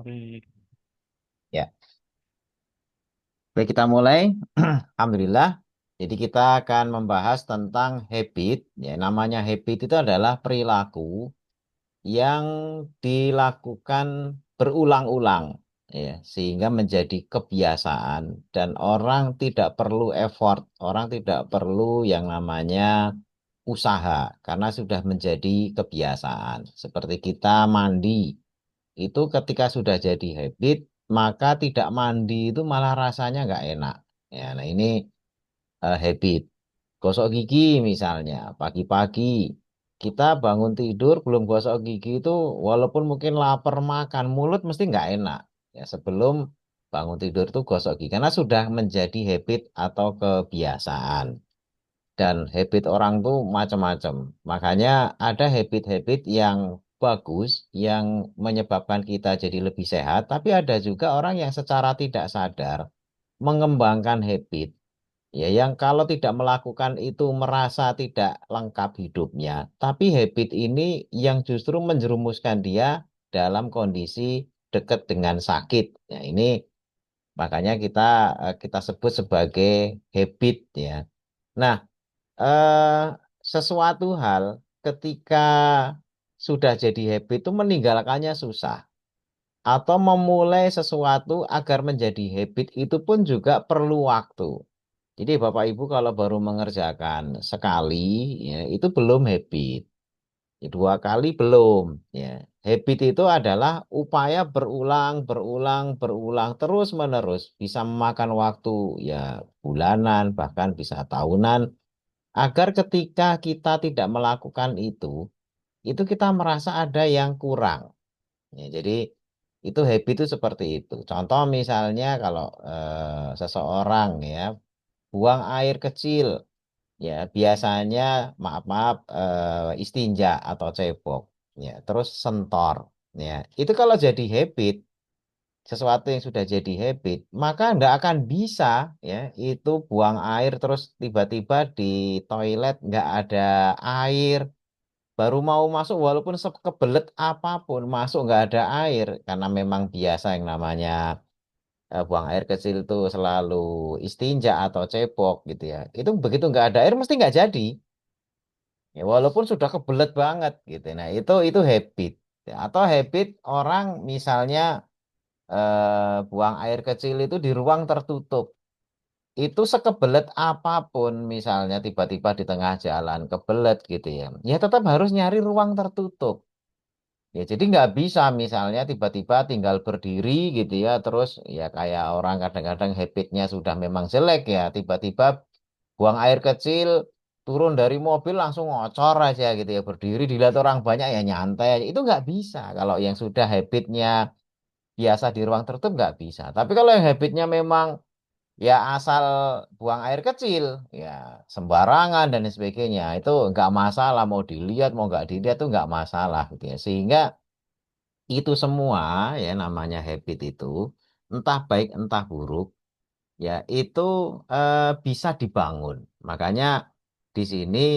Baik. Ya, baik kita mulai. Alhamdulillah. Jadi kita akan membahas tentang habit. Ya, namanya habit itu adalah perilaku yang dilakukan berulang-ulang, ya, sehingga menjadi kebiasaan dan orang tidak perlu effort, orang tidak perlu yang namanya usaha karena sudah menjadi kebiasaan. Seperti kita mandi, itu ketika sudah jadi habit, maka tidak mandi itu malah rasanya nggak enak. Ya, nah ini habit. Gosok gigi misalnya, pagi-pagi kita bangun tidur belum gosok gigi itu walaupun mungkin lapar makan, mulut mesti nggak enak. Ya, sebelum bangun tidur itu gosok gigi karena sudah menjadi habit atau kebiasaan. Dan habit orang tuh macam-macam. Makanya ada habit-habit yang bagus, yang menyebabkan kita jadi lebih sehat, tapi ada juga orang yang secara tidak sadar mengembangkan habit, ya, yang kalau tidak melakukan itu merasa tidak lengkap hidupnya. Tapi habit ini yang justru menjerumuskan dia dalam kondisi dekat dengan sakit. Ya, ini makanya kita sebut sebagai habit, ya. Nah, eh, sesuatu hal ketika sudah jadi habit itu meninggalkannya susah. Atau memulai sesuatu agar menjadi habit itu pun juga perlu waktu. Jadi Bapak Ibu kalau baru mengerjakan sekali, ya, itu belum habit. Ya, dua kali belum. Ya. Habit itu adalah upaya berulang, berulang, berulang terus menerus. Bisa memakan waktu ya bulanan, bahkan bisa tahunan. Agar ketika kita tidak melakukan itu kita merasa ada yang kurang. Ya, jadi itu habit itu seperti itu. Contoh misalnya kalau seseorang ya buang air kecil, ya biasanya maaf-maaf istinja atau cebok, ya terus sentor, ya itu kalau jadi habit, sesuatu yang sudah jadi habit, maka nggak akan bisa, ya, itu buang air terus tiba-tiba di toilet nggak ada air, baru mau masuk walaupun sekebelet apapun masuk nggak ada air karena memang biasa yang namanya buang air kecil itu selalu istinja atau cebok gitu ya. Itu begitu nggak ada air mesti nggak jadi. Ya, walaupun sudah kebelet banget gitu. Nah, itu habit. Ya, atau habit orang misalnya buang air kecil itu di ruang tertutup. Itu sekebelet apapun misalnya tiba-tiba di tengah jalan kebelet gitu ya. Ya tetap harus nyari ruang tertutup. Ya, jadi nggak bisa misalnya tiba-tiba tinggal berdiri gitu ya, terus ya kayak orang kadang-kadang habitnya sudah memang jelek ya, tiba-tiba buang air kecil, turun dari mobil langsung ngocor aja gitu ya, berdiri dilihat orang banyak ya nyantai aja. Itu nggak bisa kalau yang sudah habitnya biasa di ruang tertutup nggak bisa. Tapi kalau yang habitnya memang ya asal buang air kecil, ya sembarangan dan sebagainya, itu nggak masalah mau dilihat mau nggak dilihat itu nggak masalah gitu ya. Sehingga itu semua ya namanya habit itu entah baik entah buruk ya itu bisa dibangun. Makanya di sini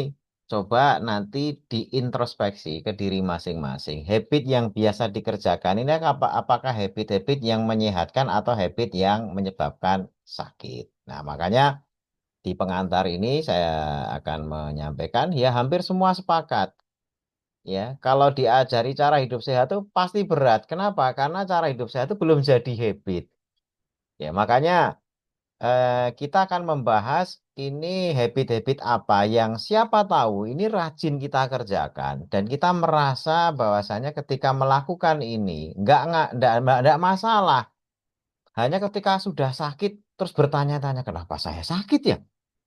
coba nanti diintrospeksi ke diri masing-masing. Habit yang biasa dikerjakan ini apakah habit-habit yang menyehatkan atau habit yang menyebabkan sakit. Nah, makanya di pengantar ini saya akan menyampaikan ya hampir semua sepakat. Ya, kalau diajari cara hidup sehat itu pasti berat. Kenapa? Karena cara hidup sehat itu belum jadi habit. Ya, makanya kita akan membahas ini habit-habit apa yang siapa tahu ini rajin kita kerjakan dan kita merasa bahwasanya ketika melakukan ini nggak masalah. Hanya ketika sudah sakit terus bertanya-tanya kenapa saya sakit ya?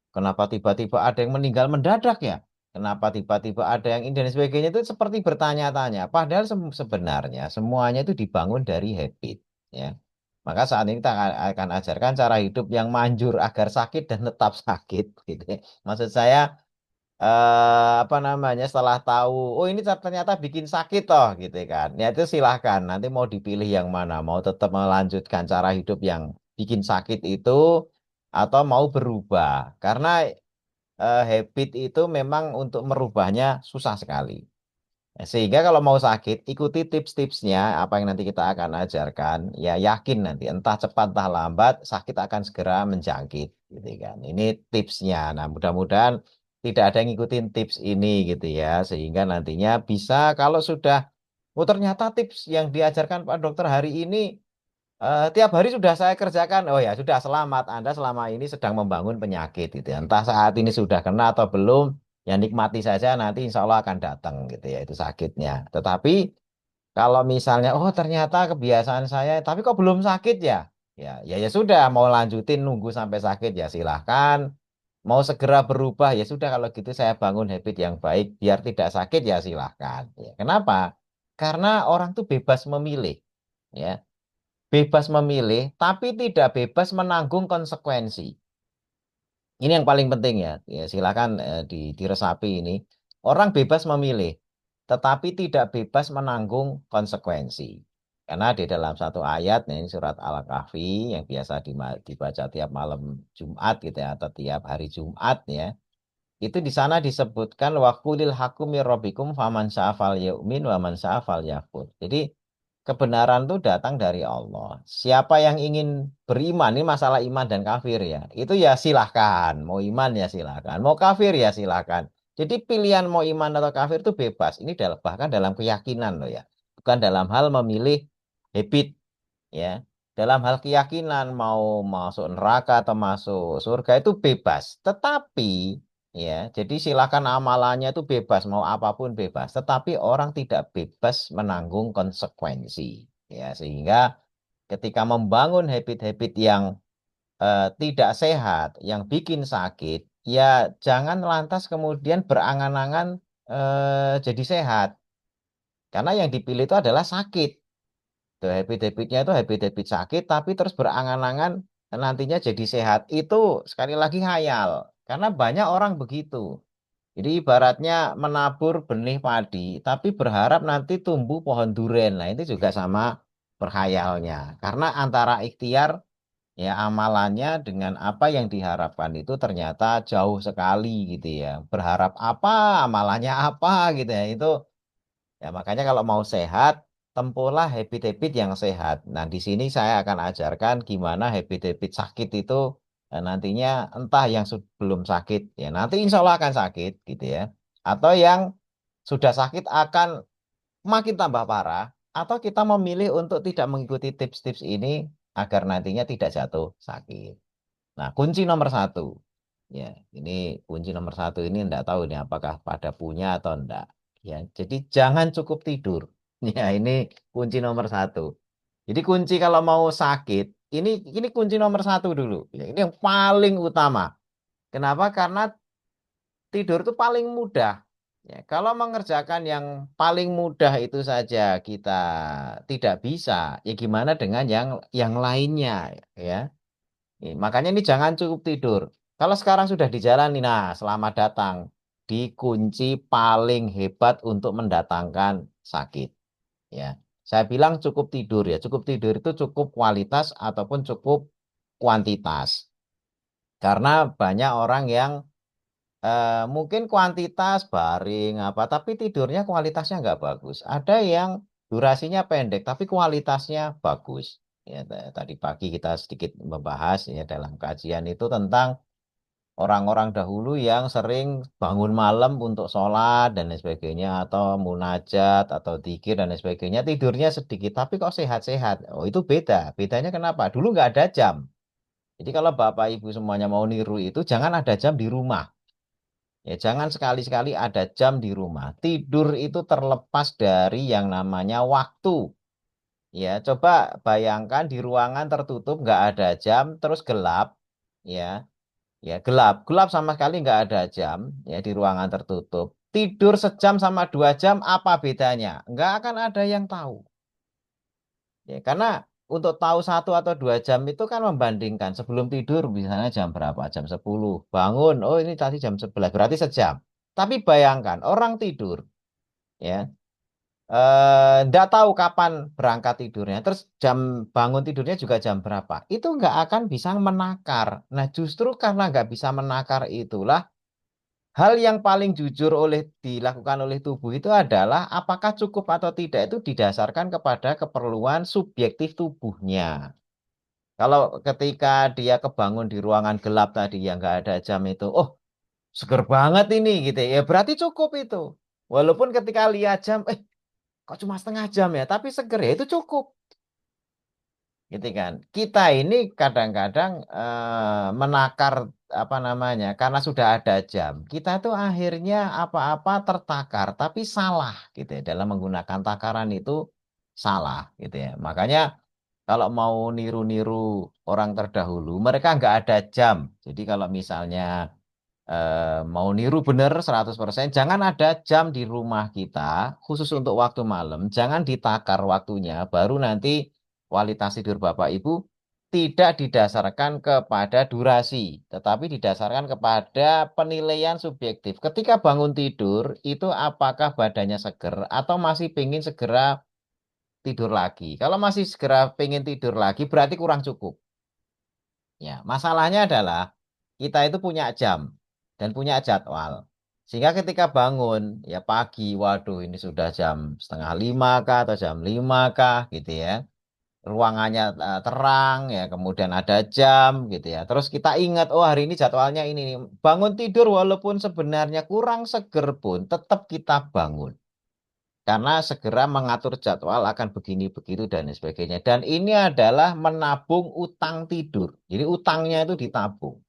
Kenapa tiba-tiba ada yang meninggal mendadak ya? Kenapa tiba-tiba ada yang ini dan sebagainya itu seperti bertanya-tanya. Padahal sebenarnya semuanya itu dibangun dari habit. Ya. Maka saat ini kita akan ajarkan cara hidup yang manjur agar sakit dan tetap sakit. Gitu ya. Maksud saya apa namanya setelah tahu oh ini ternyata bikin sakit toh gitu kan. Ya itu silahkan nanti mau dipilih yang mana. Mau tetap melanjutkan cara hidup yang bikin sakit itu atau mau berubah. Karena habit itu memang untuk merubahnya susah sekali. Sehingga kalau mau sakit, ikuti tips-tipsnya, apa yang nanti kita akan ajarkan, ya yakin nanti, entah cepat, entah lambat, sakit akan segera menjangkit, gitu kan. Ini tipsnya. Nah, mudah-mudahan tidak ada yang ngikutin tips ini, gitu ya, sehingga nantinya bisa, kalau sudah, oh ternyata tips yang diajarkan Pak Dokter hari ini, tiap hari sudah saya kerjakan, oh ya sudah selamat, Anda selama ini sedang membangun penyakit, gitu ya. Entah saat ini sudah kena atau belum, ya nikmati saja nanti insya Allah akan datang gitu ya itu sakitnya. Tetapi kalau misalnya oh ternyata kebiasaan saya tapi kok belum sakit ya, ya sudah mau lanjutin nunggu sampai sakit ya silahkan. Mau segera berubah ya sudah kalau gitu saya bangun habit yang baik biar tidak sakit ya silahkan. Ya, kenapa? Karena orang tuh bebas memilih, ya bebas memilih tapi tidak bebas menanggung konsekuensi. Ini yang paling penting ya. Ya silakan diresapi ini. Orang bebas memilih, tetapi tidak bebas menanggung konsekuensi. Karena di dalam satu ayat, nah ini surat Al-Kahfi yang biasa dibaca tiap malam Jumat gitu ya, atau tiap hari Jumat ya. Itu di sana disebutkan waqulil haqqu mir rabbikum faman sya'afal yu'min wa man sya'afal yakfur. Jadi kebenaran itu datang dari Allah. Siapa yang ingin beriman, ini masalah iman dan kafir ya. Itu ya silahkan. Mau iman ya silahkan. Mau kafir ya silahkan. Jadi pilihan mau iman atau kafir itu bebas. Ini bahkan dalam keyakinan loh ya. Bukan dalam hal memilih habit ya. Dalam hal keyakinan mau masuk neraka atau masuk surga itu bebas. Tetapi ya, jadi silakan amalannya itu bebas, mau apapun bebas. Tetapi orang tidak bebas menanggung konsekuensi. Ya, sehingga ketika membangun habit-habit yang tidak sehat, yang bikin sakit, ya jangan lantas kemudian berangan-angan jadi sehat. Karena yang dipilih itu adalah sakit. Tuh, habit-habitnya itu habit-habit sakit, tapi terus berangan-angan nantinya jadi sehat. Itu sekali lagi khayal. Karena banyak orang begitu. Jadi ibaratnya menabur benih padi, tapi berharap nanti tumbuh pohon duren. Nah, itu juga sama berkhayalnya. Karena antara ikhtiar, ya amalannya dengan apa yang diharapkan itu ternyata jauh sekali gitu ya. Berharap apa, amalannya apa gitu ya. Itu ya makanya kalau mau sehat, tempuhlah habit-habit yang sehat. Nah, di sini saya akan ajarkan gimana habit-habit sakit itu nantinya entah yang belum sakit, ya nanti insya Allah akan sakit gitu ya. Atau yang sudah sakit akan makin tambah parah. Atau kita memilih untuk tidak mengikuti tips-tips ini agar nantinya tidak jatuh sakit. Nah, kunci nomor satu. Ya, ini kunci nomor satu ini enggak tahu nih apakah pada punya atau enggak. Ya, jadi jangan cukup tidur. Ya, ini kunci nomor satu. Jadi kunci kalau mau sakit, ini kunci nomor satu dulu. Ya, ini yang paling utama. Kenapa? Karena tidur itu paling mudah. Ya, kalau mengerjakan yang paling mudah itu saja kita tidak bisa, ya gimana dengan yang lainnya, ya? Makanya ini jangan cukup tidur. Kalau sekarang sudah di jalan nih, nah selamat datang di kunci paling hebat untuk mendatangkan sakit. Ya, saya bilang cukup tidur ya. Cukup tidur itu cukup kualitas ataupun cukup kuantitas. Karena banyak orang yang mungkin kuantitas baring apa, tapi tidurnya kualitasnya nggak bagus. Ada yang durasinya pendek, tapi kualitasnya bagus. Ya, tadi pagi kita sedikit membahas ya dalam kajian itu tentang orang-orang dahulu yang sering bangun malam untuk sholat dan lain sebagainya, atau munajat atau dzikir dan lain sebagainya. Tidurnya sedikit, tapi kok sehat-sehat. Oh itu beda. Bedanya kenapa? Dulu nggak ada jam. Jadi kalau Bapak Ibu semuanya mau niru itu, jangan ada jam di rumah. Ya, jangan sekali-sekali ada jam di rumah. Tidur itu terlepas dari yang namanya waktu. Ya, coba bayangkan di ruangan tertutup, nggak ada jam, terus gelap. Ya, ya gelap, gelap sama sekali nggak ada jam. Ya, di ruangan tertutup. Tidur sejam sama 2 jam, apa bedanya? Nggak akan ada yang tahu. Ya, karena untuk tahu 1 atau 2 jam itu kan membandingkan sebelum tidur misalnya jam berapa? Jam 10. Bangun, oh ini tadi jam 11, berarti sejam. Tapi bayangkan orang tidur, ya, nggak tahu kapan berangkat tidurnya, terus jam bangun tidurnya juga jam berapa. Itu nggak akan bisa menakar. Nah justru karena nggak bisa menakar itulah Hal yang paling jujur dilakukan oleh tubuh itu adalah apakah cukup atau tidak itu didasarkan kepada keperluan subjektif tubuhnya. Kalau ketika dia kebangun di ruangan gelap tadi yang nggak ada jam itu, oh seger banget ini gitu ya, berarti cukup itu. Walaupun ketika lihat jam, kok cuma setengah jam ya, tapi seger ya itu cukup. Gitu kan. Kita ini kadang-kadang menakar apa namanya, karena sudah ada jam. Kita tuh akhirnya apa-apa tertakar, tapi salah gitu ya. Dalam menggunakan takaran itu salah gitu ya. Makanya kalau mau niru-niru orang terdahulu, mereka nggak ada jam. Jadi kalau misalnya mau niru bener 100%, jangan ada jam di rumah kita khusus untuk waktu malam, jangan ditakar waktunya, baru nanti kualitas tidur Bapak Ibu tidak didasarkan kepada durasi, tetapi didasarkan kepada penilaian subjektif. Ketika bangun tidur, itu apakah badannya seger atau masih pengen segera tidur lagi. Kalau masih segera pengen tidur lagi, berarti kurang cukup. Ya, masalahnya adalah kita itu punya jam dan punya jadwal. Sehingga ketika bangun, ya pagi, waduh ini sudah jam setengah lima kah atau jam lima kah gitu ya. Ruangannya terang ya, kemudian ada jam gitu ya. Terus kita ingat, oh hari ini jadwalnya ini nih. Bangun tidur walaupun sebenarnya kurang seger pun, tetap kita bangun. Karena segera mengatur jadwal akan begini, begitu, dan sebagainya. Dan ini adalah menabung utang tidur. Jadi utangnya itu ditabung.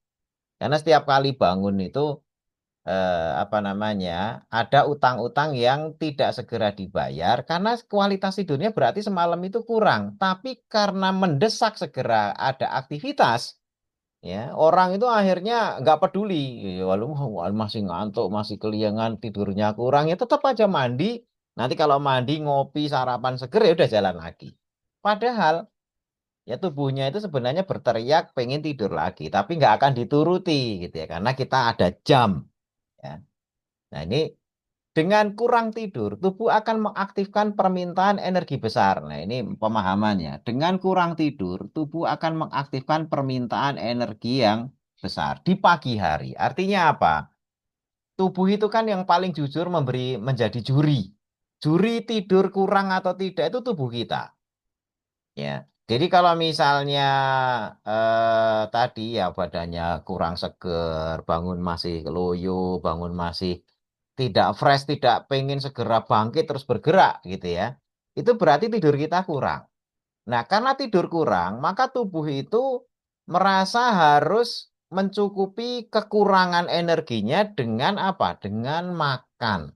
Karena setiap kali bangun itu apa namanya, ada utang-utang yang tidak segera dibayar karena kualitas tidurnya berarti semalam itu kurang. Tapi karena mendesak segera ada aktivitas, ya orang itu akhirnya nggak peduli. Ya, walaupun masih ngantuk, masih keliengan, tidurnya kurang, ya tetap aja mandi. Nanti kalau mandi, ngopi, sarapan seger ya udah jalan lagi. Padahal ya tubuhnya itu sebenarnya berteriak pengen tidur lagi, tapi nggak akan dituruti gitu ya, karena kita ada jam. Ya. Nah ini dengan kurang tidur, tubuh akan mengaktifkan permintaan energi besar. Nah ini pemahamannya. Dengan kurang tidur, tubuh akan mengaktifkan permintaan energi yang besar di pagi hari. Artinya apa? Tubuh itu kan yang paling jujur menjadi juri. Juri tidur kurang atau tidak itu tubuh kita. Ya, jadi kalau misalnya tadi ya badannya kurang seger, bangun masih loyo, bangun masih tidak fresh, tidak pengen segera bangkit terus bergerak gitu ya. Itu berarti tidur kita kurang. Nah, karena tidur kurang, maka tubuh itu merasa harus mencukupi kekurangan energinya dengan apa? Dengan makan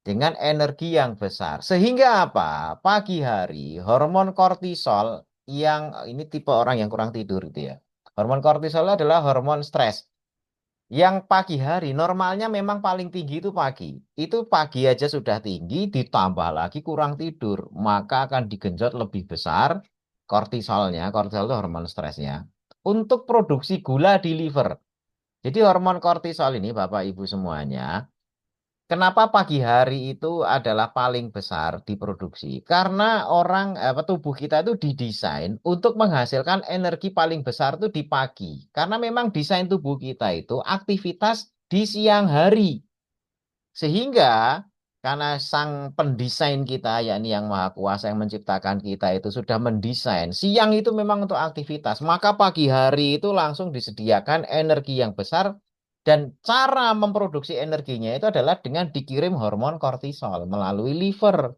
dengan energi yang besar. Sehingga apa? Pagi hari hormon kortisol yang ini tipe orang yang kurang tidur itu ya. Hormon kortisol adalah hormon stres. Yang pagi hari normalnya memang paling tinggi itu pagi. Itu pagi aja sudah tinggi ditambah lagi kurang tidur, maka akan digenjot lebih besar kortisolnya. Kortisol itu hormon stresnya untuk produksi gula di liver. Jadi hormon kortisol ini Bapak Ibu semuanya, kenapa pagi hari itu adalah paling besar diproduksi? Karena tubuh kita itu didesain untuk menghasilkan energi paling besar itu di pagi. Karena memang desain tubuh kita itu aktivitas di siang hari. Sehingga karena sang pendesain kita, yakni yang Maha Kuasa yang menciptakan kita itu sudah mendesain siang itu memang untuk aktivitas, maka pagi hari itu langsung disediakan energi yang besar dan cara memproduksi energinya itu adalah dengan dikirim hormon kortisol melalui liver.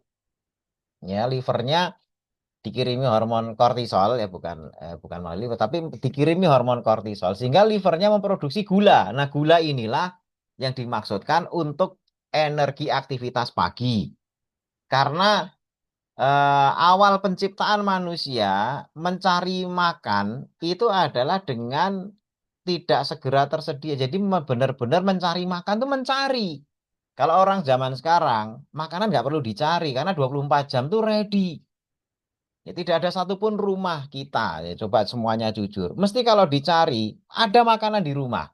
Ya, livernya dikirimi hormon kortisol ya bukan melalui liver tapi dikirimi hormon kortisol sehingga livernya memproduksi gula. Nah, gula inilah yang dimaksudkan untuk energi aktivitas pagi. Karena awal penciptaan manusia mencari makan itu adalah dengan tidak segera tersedia. Jadi benar-benar mencari makan tuh mencari. Kalau orang zaman sekarang, makanan nggak perlu dicari karena 24 jam tuh ready. Ya, tidak ada satupun rumah kita, ya, coba semuanya jujur. Mesti kalau dicari, ada makanan di rumah.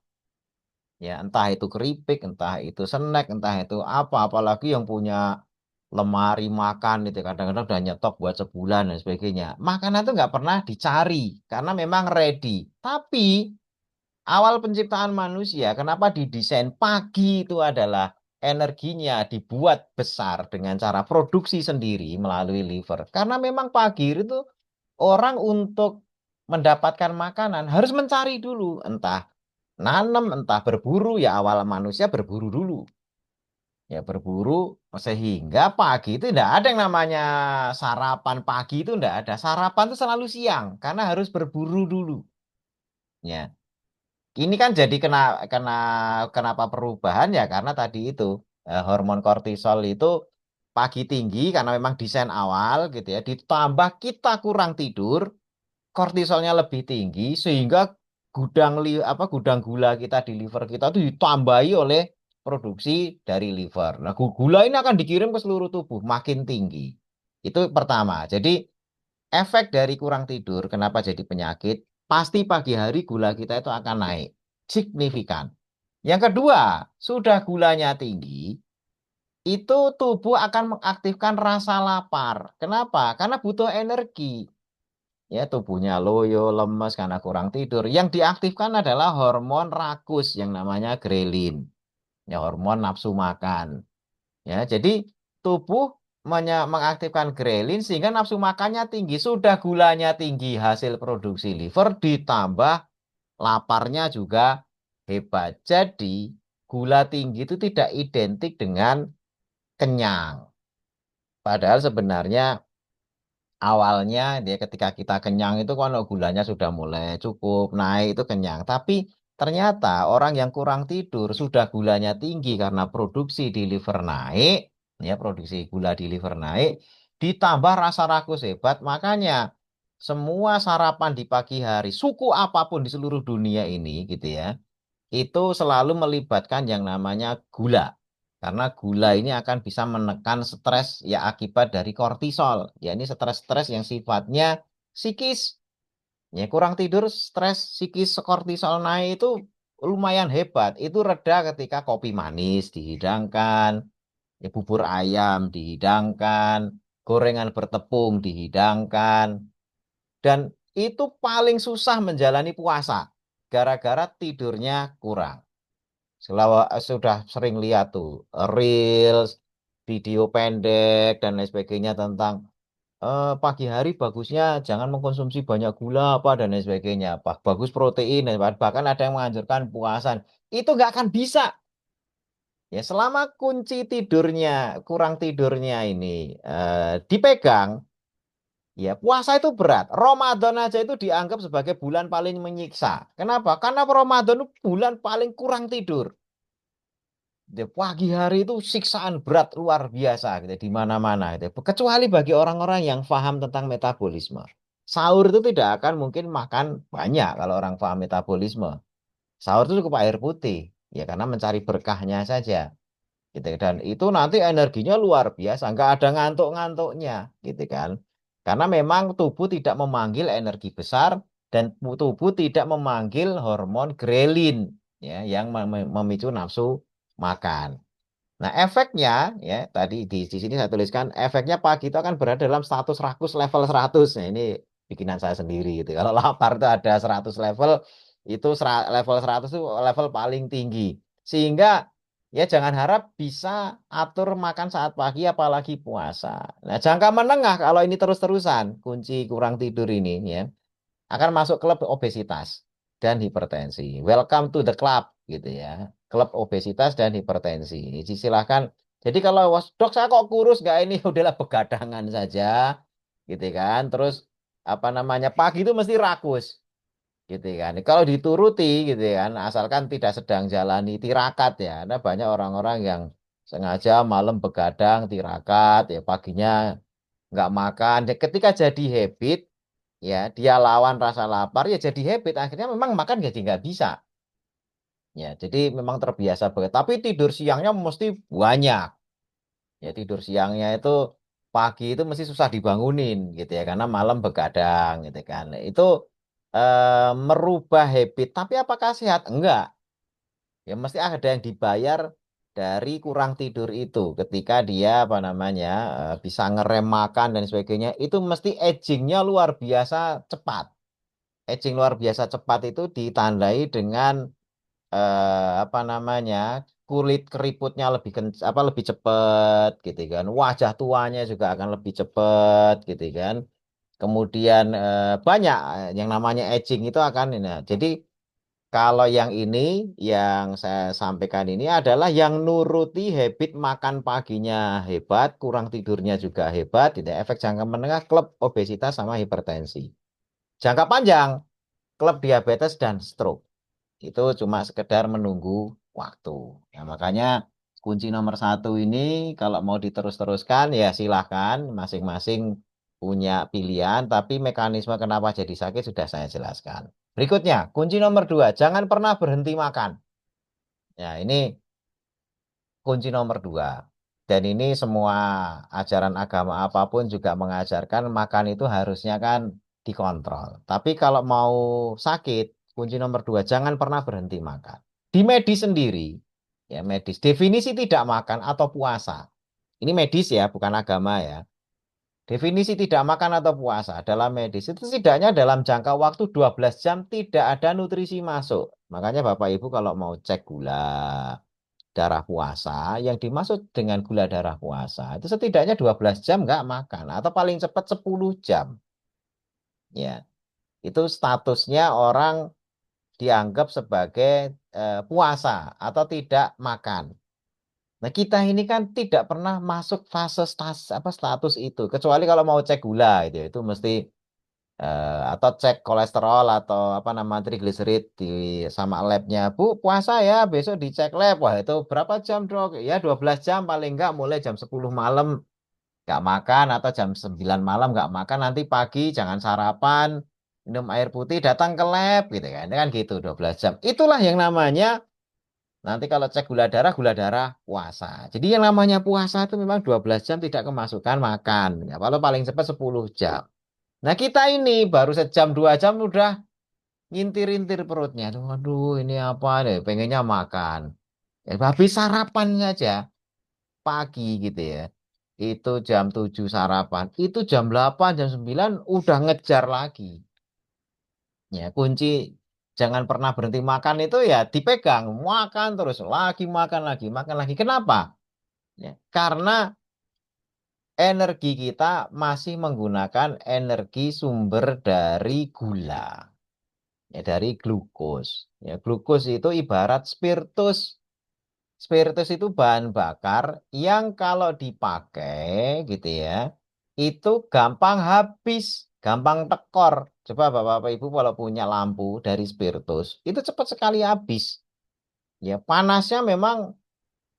Ya, entah itu keripik, entah itu snack, entah itu apa. Apalagi yang punya lemari makan itu kadang-kadang udah nyetok buat sebulan dan sebagainya. Makanan itu nggak pernah dicari karena memang ready. Tapi Awal penciptaan manusia, kenapa didesain pagi itu adalah energinya dibuat besar dengan cara produksi sendiri melalui liver. Karena memang pagi itu orang untuk mendapatkan makanan harus mencari dulu, entah nanam, entah berburu, ya awal manusia berburu dulu. Ya berburu sehingga pagi itu tidak ada yang namanya sarapan pagi itu tidak ada. Sarapan itu selalu siang karena harus berburu dulu. Ya. Ini kan jadi kenapa perubahan ya karena tadi itu hormon kortisol itu pagi tinggi karena memang desain awal gitu ya. Ditambah kita kurang tidur, kortisolnya lebih tinggi sehingga gudang gula kita di liver kita itu ditambahi oleh produksi dari liver. Nah, gula ini akan dikirim ke seluruh tubuh makin tinggi. Itu pertama. Jadi efek dari kurang tidur kenapa jadi penyakit? Pasti pagi hari gula kita itu akan naik signifikan. Yang kedua, sudah gulanya tinggi, itu tubuh akan mengaktifkan rasa lapar. Kenapa? Karena butuh energi. Ya, tubuhnya loyo, lemes karena kurang tidur. Yang diaktifkan adalah hormon rakus yang namanya grelin. Ya, hormon nafsu makan. Ya, jadi tubuh mengaktifkan grelin sehingga nafsu makannya tinggi. Sudah gulanya tinggi hasil produksi liver ditambah laparnya juga hebat. Jadi, gula tinggi itu tidak identik dengan kenyang. Padahal sebenarnya awalnya dia ketika kita kenyang itu kalau gulanya sudah mulai cukup naik itu kenyang. Tapi ternyata orang yang kurang tidur sudah gulanya tinggi karena produksi di liver naik, ya produksi gula di liver naik, ditambah rasa rakus hebat. Makanya semua sarapan di pagi hari, suku apapun di seluruh dunia ini gitu ya, itu selalu melibatkan yang namanya gula. Karena gula ini akan bisa menekan stres ya akibat dari kortisol. Ya ini stres-stres yang sifatnya psikis. Ya kurang tidur, stres, psikis, kortisol naik itu lumayan hebat. Itu reda ketika kopi manis dihidangkan, ya bubur ayam dihidangkan, gorengan bertepung dihidangkan. Dan itu paling susah menjalani puasa gara-gara tidurnya kurang. Sudah sering lihat tuh reels, video pendek dan lain sebagainya tentang pagi hari bagusnya jangan mengkonsumsi banyak gula apa dan lain sebagainya. Bagus protein dan bahkan ada yang menganjurkan puasan. Itu nggak akan bisa. Ya selama kunci tidurnya, kurang tidurnya ini dipegang, ya puasa itu berat. Ramadan aja itu dianggap sebagai bulan paling menyiksa. Kenapa? Karena Ramadan itu bulan paling kurang tidur. Di pagi hari itu siksaan berat luar biasa gitu di mana-mana gitu. Kecuali bagi orang-orang yang paham tentang metabolisme. Sahur itu tidak akan mungkin makan banyak kalau orang paham metabolisme. Sahur itu cukup air putih ya karena mencari berkahnya saja gitu dan itu nanti energinya luar biasa nggak ada ngantuk-ngantuknya gitu kan karena memang tubuh tidak memanggil energi besar dan tubuh tidak memanggil hormon grelin ya yang memicu nafsu makan. Nah, efeknya ya tadi di sini saya tuliskan efeknya pagi itu akan berada dalam status rakus level 100. Nah, ini bikinan saya sendiri gitu. Kalau lapar itu ada 100 level, itu level 100 itu level paling tinggi. Sehingga ya jangan harap bisa atur makan saat pagi apalagi puasa. Nah, jangka menengah kalau ini terus-terusan kunci kurang tidur ini ya akan masuk klub obesitas dan hipertensi. Welcome to the club gitu ya. Klub obesitas dan hipertensi. Silahkan. Jadi kalau dok saya kok kurus nggak ini udahlah begadangan saja gitu kan. Terus apa namanya pagi itu mesti rakus gitu kan. Kalau dituruti gitu kan asalkan tidak sedang jalani tirakat ya. Ada banyak orang-orang yang sengaja malam begadang tirakat ya paginya nggak makan. Ketika jadi habit ya dia lawan rasa lapar ya jadi habit akhirnya memang makan jadi nggak bisa ya jadi memang terbiasa banget tapi tidur siangnya mesti banyak ya tidur siangnya itu pagi itu mesti susah dibangunin gitu ya karena malam begadang gitu kan itu merubah habit tapi apakah sehat enggak ya mesti ada yang dibayar dari kurang tidur itu ketika dia apa namanya bisa ngerem makan dan sebagainya itu mesti agingnya luar biasa cepat. aging luar biasa cepat itu ditandai dengan apa namanya, kulit keriputnya lebih apa lebih cepet gitu kan, wajah tuanya juga akan lebih cepet gitu kan. Kemudian banyak yang namanya aging itu akan ini. Nah, jadi kalau yang ini yang saya sampaikan ini adalah yang nuruti habit makan paginya hebat, kurang tidurnya juga hebat, tidak efek jangka menengah klub obesitas sama hipertensi. Jangka panjang klub diabetes dan stroke. Itu cuma sekedar menunggu waktu. Ya, makanya kunci nomor satu ini kalau mau diterus-teruskan ya silahkan masing-masing punya pilihan, tapi mekanisme kenapa jadi sakit sudah saya jelaskan. Berikutnya, kunci nomor dua, jangan pernah berhenti makan. Ya, ini kunci nomor dua. Dan ini semua ajaran agama apapun juga mengajarkan makan itu harusnya kan dikontrol. Tapi kalau mau sakit, kunci nomor dua, jangan pernah berhenti makan. Di medis sendiri, ya medis, definisi tidak makan atau puasa. Ini medis ya, bukan agama ya. Definisi tidak makan atau puasa dalam medis itu setidaknya dalam jangka waktu 12 jam tidak ada nutrisi masuk. Makanya Bapak Ibu kalau mau cek gula darah puasa, yang dimaksud dengan gula darah puasa itu setidaknya 12 jam nggak makan atau paling cepat 10 jam. Ya, itu statusnya orang dianggap sebagai puasa atau tidak makan. Nah, kita ini kan tidak pernah masuk fase status itu, kecuali kalau mau cek gula itu mesti atau cek kolesterol atau apa nama trigliserid di sama labnya. Bu, puasa ya, besok dicek lab. Wah, itu berapa jam, Dok? Ya, 12 jam paling enggak, mulai jam 10 malam nggak makan atau jam 9 malam nggak makan, nanti pagi jangan sarapan, minum air putih, datang ke lab gitu kan. Kan gitu 12 jam. Itulah yang namanya nanti kalau cek gula darah puasa. Jadi yang namanya puasa itu memang 12 jam tidak kemasukan makan. Ya, kalau paling cepat 10 jam. Nah, kita ini baru sejam 2 jam udah ngintir-intir perutnya. Tuh, aduh, ini apa deh? Pengennya makan. Ya, habis sarapan saja pagi gitu ya. Itu jam 7 sarapan. Itu jam 8 jam 9 udah ngejar lagi. Ya, kunci jangan pernah berhenti makan itu ya dipegang. Makan terus, lagi makan lagi, makan lagi. Kenapa? Ya, karena energi kita masih menggunakan energi sumber dari gula. Ya, dari glukos. Ya, glukos itu ibarat spiritus. Spiritus itu bahan bakar yang kalau dipakai gitu ya, itu gampang habis, gampang tekor. Coba Bapak Ibu kalau punya lampu dari spiritus, itu cepat sekali habis. Ya, panasnya memang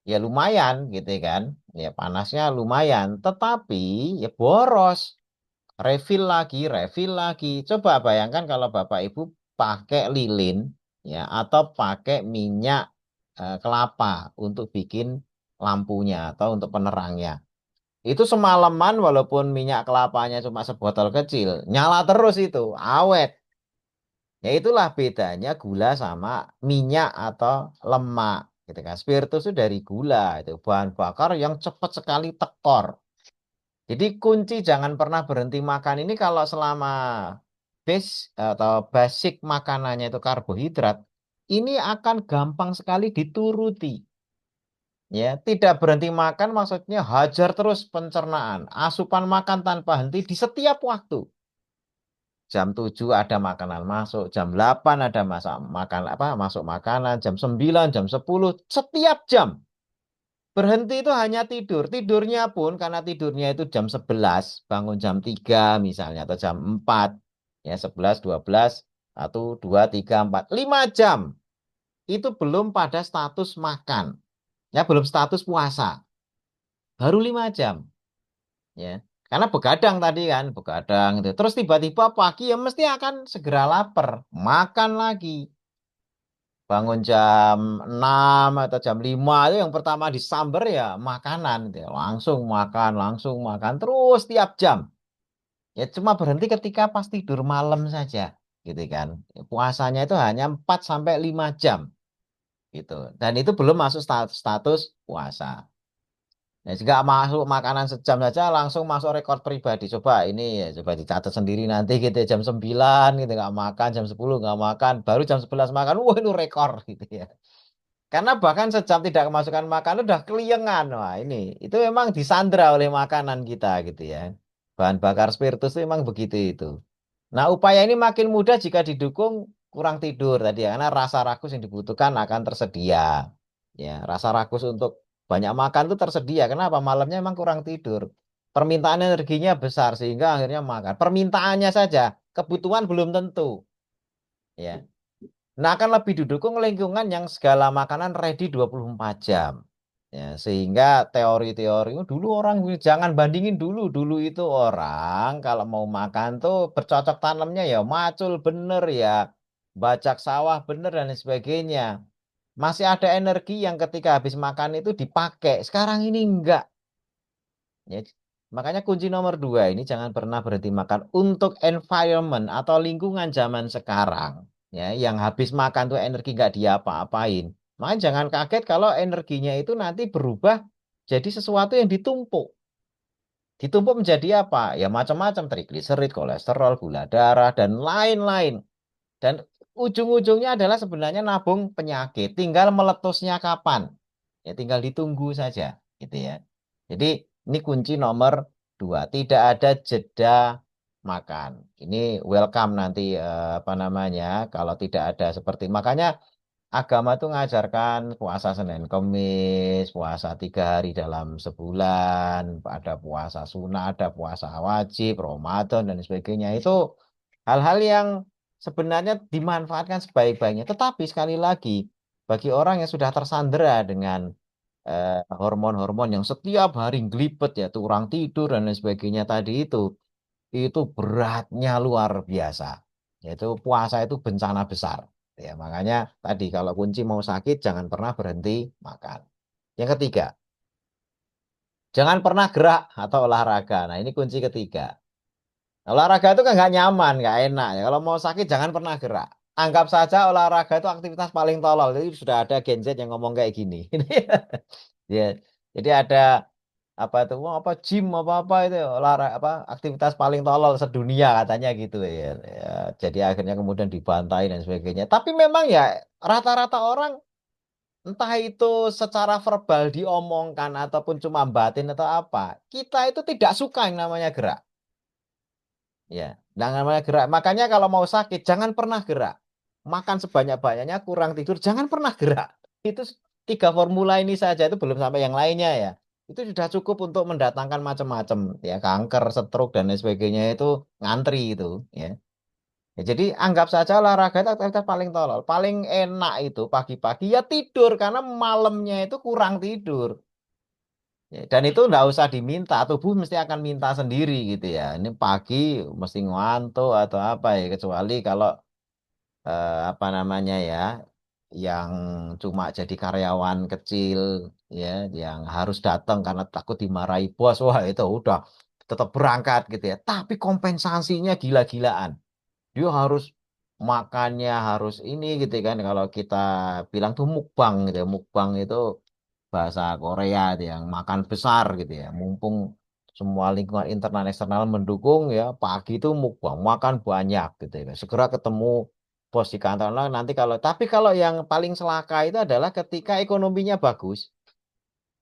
ya lumayan gitu kan. Ya, panasnya lumayan, tetapi ya boros. Refill lagi. Coba bayangkan kalau Bapak Ibu pakai lilin ya atau pakai minyak kelapa untuk bikin lampunya atau untuk penerangnya. Itu semalaman walaupun minyak kelapanya cuma sebotol kecil, nyala terus itu, awet. Ya itulah bedanya gula sama minyak atau lemak. Gitu kan. Spiritus itu dari gula, itu bahan bakar yang cepat sekali tekor. Jadi kunci jangan pernah berhenti makan ini kalau selama base atau basic makanannya itu karbohidrat, ini akan gampang sekali dituruti. Ya, tidak berhenti makan maksudnya hajar terus pencernaan, asupan makan tanpa henti di setiap waktu. Jam 7 ada makanan masuk, jam 8 ada masuk makanan, jam 9, jam 10, setiap jam. Berhenti itu hanya tidur. Tidurnya pun karena tidurnya itu jam 11, bangun jam 3 misalnya atau jam 4. Ya 11, 12, 1, 2, 3, 4, 5 jam. Itu belum pada status makan. Ya belum status puasa. Baru 5 jam. Ya. Karena begadang tadi kan, begadang itu. Terus tiba-tiba pagi ya mesti akan segera lapar. Makan lagi. Bangun jam 6 atau jam 5 itu yang pertama disamber ya makanan gitu ya. Langsung makan terus tiap jam. Ya cuma berhenti ketika pas tidur malam saja gitu kan. Puasanya itu hanya 4 sampai 5 jam gitu. Dan itu belum masuk status puasa. Nah, jika masuk makanan sejam saja langsung masuk rekor pribadi. Coba ini ya, coba dicatat sendiri nanti gitu ya, jam 9 gitu nggak makan, jam 10 nggak makan, baru jam 11 makan. Wah, itu rekor gitu ya. Karena bahkan sejam tidak kemasukan makanan udah keliengan. Wah, ini itu memang disandra oleh makanan kita gitu ya. Bahan bakar spiritus itu memang begitu itu. Nah, upaya ini makin mudah jika didukung kurang tidur tadi ya, karena rasa rakus yang dibutuhkan akan tersedia. Ya, rasa rakus untuk banyak makan itu tersedia. Kenapa? Malamnya memang kurang tidur. Permintaan energinya besar sehingga akhirnya makan. Permintaannya saja, kebutuhan belum tentu. Ya. Nah, akan lebih didukung lingkungan yang segala makanan ready 24 jam. Ya, sehingga teori-teori dulu orang jangan bandingin dulu. Dulu itu orang kalau mau makan tuh bercocok tanamnya ya macul bener ya. Bajak sawah bener dan lain sebagainya. Masih ada energi yang ketika habis makan itu dipakai. Sekarang ini enggak. Ya, makanya kunci nomor 2 ini jangan pernah berhenti makan untuk environment atau lingkungan zaman sekarang. Ya, yang habis makan tuh energi nggak diapa-apain. Makanya jangan kaget kalau energinya itu nanti berubah jadi sesuatu yang ditumpuk. Ditumpuk menjadi apa? Ya macam-macam trigliserid, kolesterol, gula darah, dan lain-lain. Dan ujung-ujungnya adalah sebenarnya nabung penyakit. Tinggal meletusnya kapan. Ya tinggal ditunggu saja. Gitu ya. Jadi ini kunci nomor 2. Tidak ada jeda makan. Ini welcome nanti apa namanya. Kalau tidak ada seperti. Makanya agama tuh ngajarkan puasa Senin Kemis, puasa 3 hari dalam sebulan, ada puasa sunnah, ada puasa wajib, Ramadan dan sebagainya. Itu hal-hal yang sebenarnya dimanfaatkan sebaik-baiknya. Tetapi sekali lagi, bagi orang yang sudah tersandera dengan hormon-hormon yang setiap hari ngelipet ya, kurang tidur dan lain sebagainya tadi itu beratnya luar biasa. Yaitu puasa itu bencana besar. Ya, makanya tadi kalau kunci mau sakit jangan pernah berhenti makan. Yang ketiga, jangan pernah gerak atau olahraga. Nah, ini kunci ketiga. Olahraga itu kan nggak nyaman, nggak enak. Ya, kalau mau sakit jangan pernah gerak. Anggap saja olahraga itu aktivitas paling tolol. Jadi sudah ada Gen Z yang ngomong kayak gini. Ya, jadi ada apa itu wah, apa gym apa apa itu ya, olahraga apa aktivitas paling tolol sedunia katanya gitu ya. Ya, jadi akhirnya kemudian dibantai dan sebagainya. Tapi memang ya rata-rata orang entah itu secara verbal diomongkan ataupun cuma batin atau apa, kita itu tidak suka yang namanya gerak. Ya, yang namanya gerak. Makanya kalau mau sakit jangan pernah gerak. Makan sebanyak-banyaknya, kurang tidur, jangan pernah gerak. Itu 3 formula ini saja itu belum sampai yang lainnya ya. Itu sudah cukup untuk mendatangkan macam-macam ya kanker, stroke dan lain sebagainya itu ngantri itu ya. Ya, jadi anggap saja olahraga itu aktivitas paling tolol. Paling enak itu pagi-pagi ya tidur karena malamnya itu kurang tidur. Ya, dan itu enggak usah diminta, tubuh mesti akan minta sendiri gitu ya. Ini pagi mesti ngantuk atau apa ya, kecuali kalau apa namanya ya, yang cuma jadi karyawan kecil ya, yang harus datang karena takut dimarahi bos, wah itu udah tetap berangkat gitu ya. Tapi kompensasinya gila-gilaan. Dia harus makannya harus ini gitu kan. Kalau kita bilang tuh mukbang gitu ya. Mukbang itu bahasa Korea itu yang makan besar gitu ya. Mumpung semua lingkungan internal eksternal mendukung ya, pagi itu mukbang makan banyak gitu ya. Segera ketemu bos di kantor. Nah, nanti kalau tapi kalau yang paling celaka itu adalah ketika ekonominya bagus.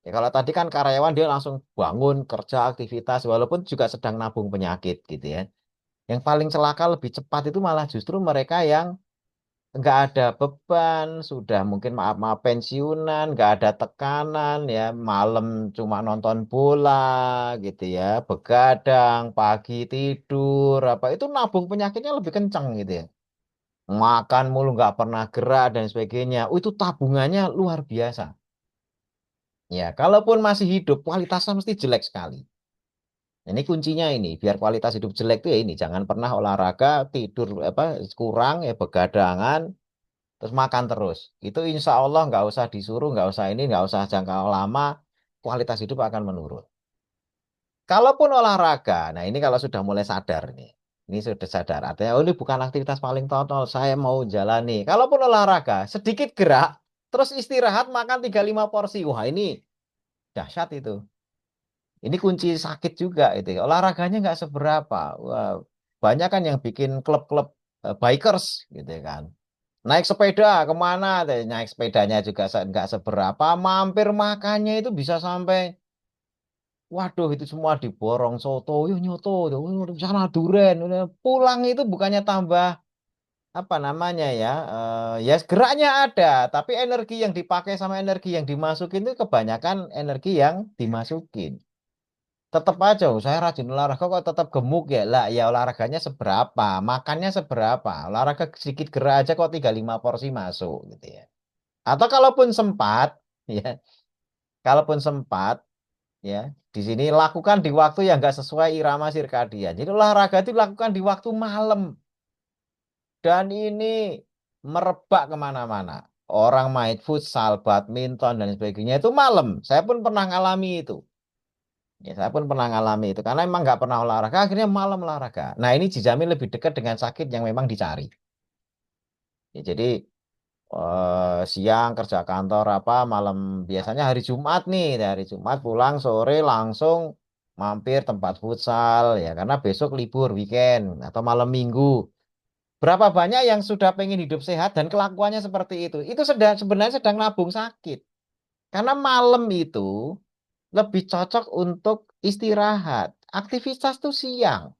Ya kalau tadi kan karyawan dia langsung bangun kerja aktivitas walaupun juga sedang nabung penyakit gitu ya. Yang paling celaka lebih cepat itu malah justru mereka yang nggak ada beban, sudah mungkin maaf-maaf pensiunan, nggak ada tekanan ya, malam cuma nonton bola gitu ya, begadang, pagi tidur, apa itu nabung penyakitnya lebih kencang gitu ya. Makan mulu nggak pernah gerak dan sebagainya. Oh, itu tabungannya luar biasa. Ya, kalaupun masih hidup, kualitasnya mesti jelek sekali. Ini kuncinya ini, biar kualitas hidup jelek tuh ya ini, jangan pernah olahraga, tidur apa kurang ya begadangan, terus makan terus. Itu insya Allah nggak usah disuruh, nggak usah ini, nggak usah jangka lama, kualitas hidup akan menurun. Kalaupun olahraga, nah ini kalau sudah mulai sadar nih, ini sudah sadar, artinya oh ini bukan aktivitas paling total, saya mau jalani. Kalaupun olahraga, sedikit gerak, terus istirahat, makan 3-5 porsi, wah ini dahsyat itu. Ini kunci sakit juga itu ya. Olahraganya nggak seberapa. Wah, banyak kan yang bikin klub-klub bikers gitu ya kan. Naik sepeda kemana? Naik sepedanya juga nggak seberapa. Mampir makannya itu bisa sampai, waduh itu semua diborong soto, yuk nyoto, yuk, sana duren. Udah pulang itu bukannya tambah apa namanya ya, ya geraknya ada, tapi energi yang dipakai sama energi yang dimasukin itu kebanyakan energi yang dimasukin. Tetap aja, oh, saya rajin olahraga kok tetap gemuk ya. Lah, ya olahraganya seberapa, makannya seberapa. Olahraga sedikit gerak aja kok 3-5 porsi masuk gitu ya. Atau kalaupun sempat, ya, kalaupun sempat, ya, di sini lakukan di waktu yang nggak sesuai irama sirkadian. Jadi olahraga itu lakukan di waktu malam dan ini merebak kemana-mana. Orang main futsal, badminton dan sebagainya itu malam. Saya pun pernah ngalami itu. Ya, saya pun pernah ngalami itu karena emang nggak pernah olahraga, akhirnya malam olahraga. Nah, ini dijamin lebih dekat dengan sakit yang memang dicari. Ya, jadi siang kerja kantor apa, malam biasanya hari Jumat nih, hari Jumat pulang sore langsung mampir tempat futsal ya karena besok libur weekend atau malam minggu. Berapa banyak yang sudah pengen hidup sehat dan kelakuannya seperti itu? Itu sedang sebenarnya sedang nabung sakit. Karena malam itu lebih cocok untuk istirahat. Aktivitas tuh siang.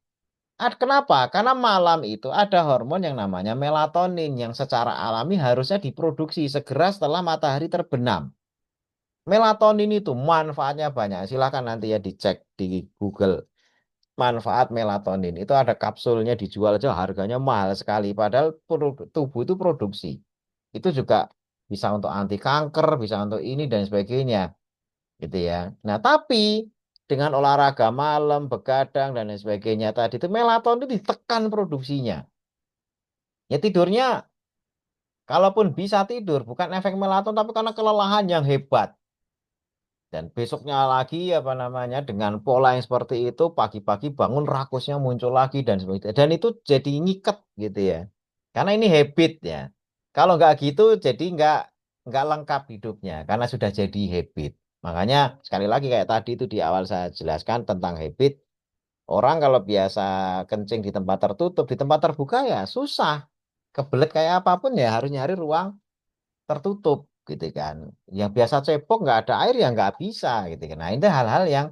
Kenapa? Karena malam itu ada hormon yang namanya melatonin yang secara alami harusnya diproduksi segera setelah matahari terbenam. Melatonin itu manfaatnya banyak. Silahkan nanti ya dicek di Google. Manfaat melatonin. Itu ada kapsulnya dijual aja harganya mahal sekali. Padahal tubuh itu produksi. Itu juga bisa untuk anti kanker, bisa untuk ini dan sebagainya gitu ya. Nah, tapi dengan olahraga malam, begadang dan lain sebagainya tadi itu melatonin ditekan produksinya. Ya tidurnya, kalaupun bisa tidur, bukan efek melatonin tapi karena kelelahan yang hebat. Dan besoknya lagi apa namanya dengan pola yang seperti itu pagi-pagi bangun rakusnya muncul lagi dan sebagainya. Dan itu jadi ngiket gitu ya. Karena ini habit ya. Kalau nggak gitu jadi nggak lengkap hidupnya karena sudah jadi habit. Makanya sekali lagi kayak tadi itu di awal saya jelaskan tentang habit. Orang kalau biasa kencing di tempat tertutup, di tempat terbuka ya susah. Kebelet kayak apapun ya harus nyari ruang tertutup gitu kan. Yang biasa cebok nggak ada air ya nggak bisa gitu kan. Nah ini hal-hal yang,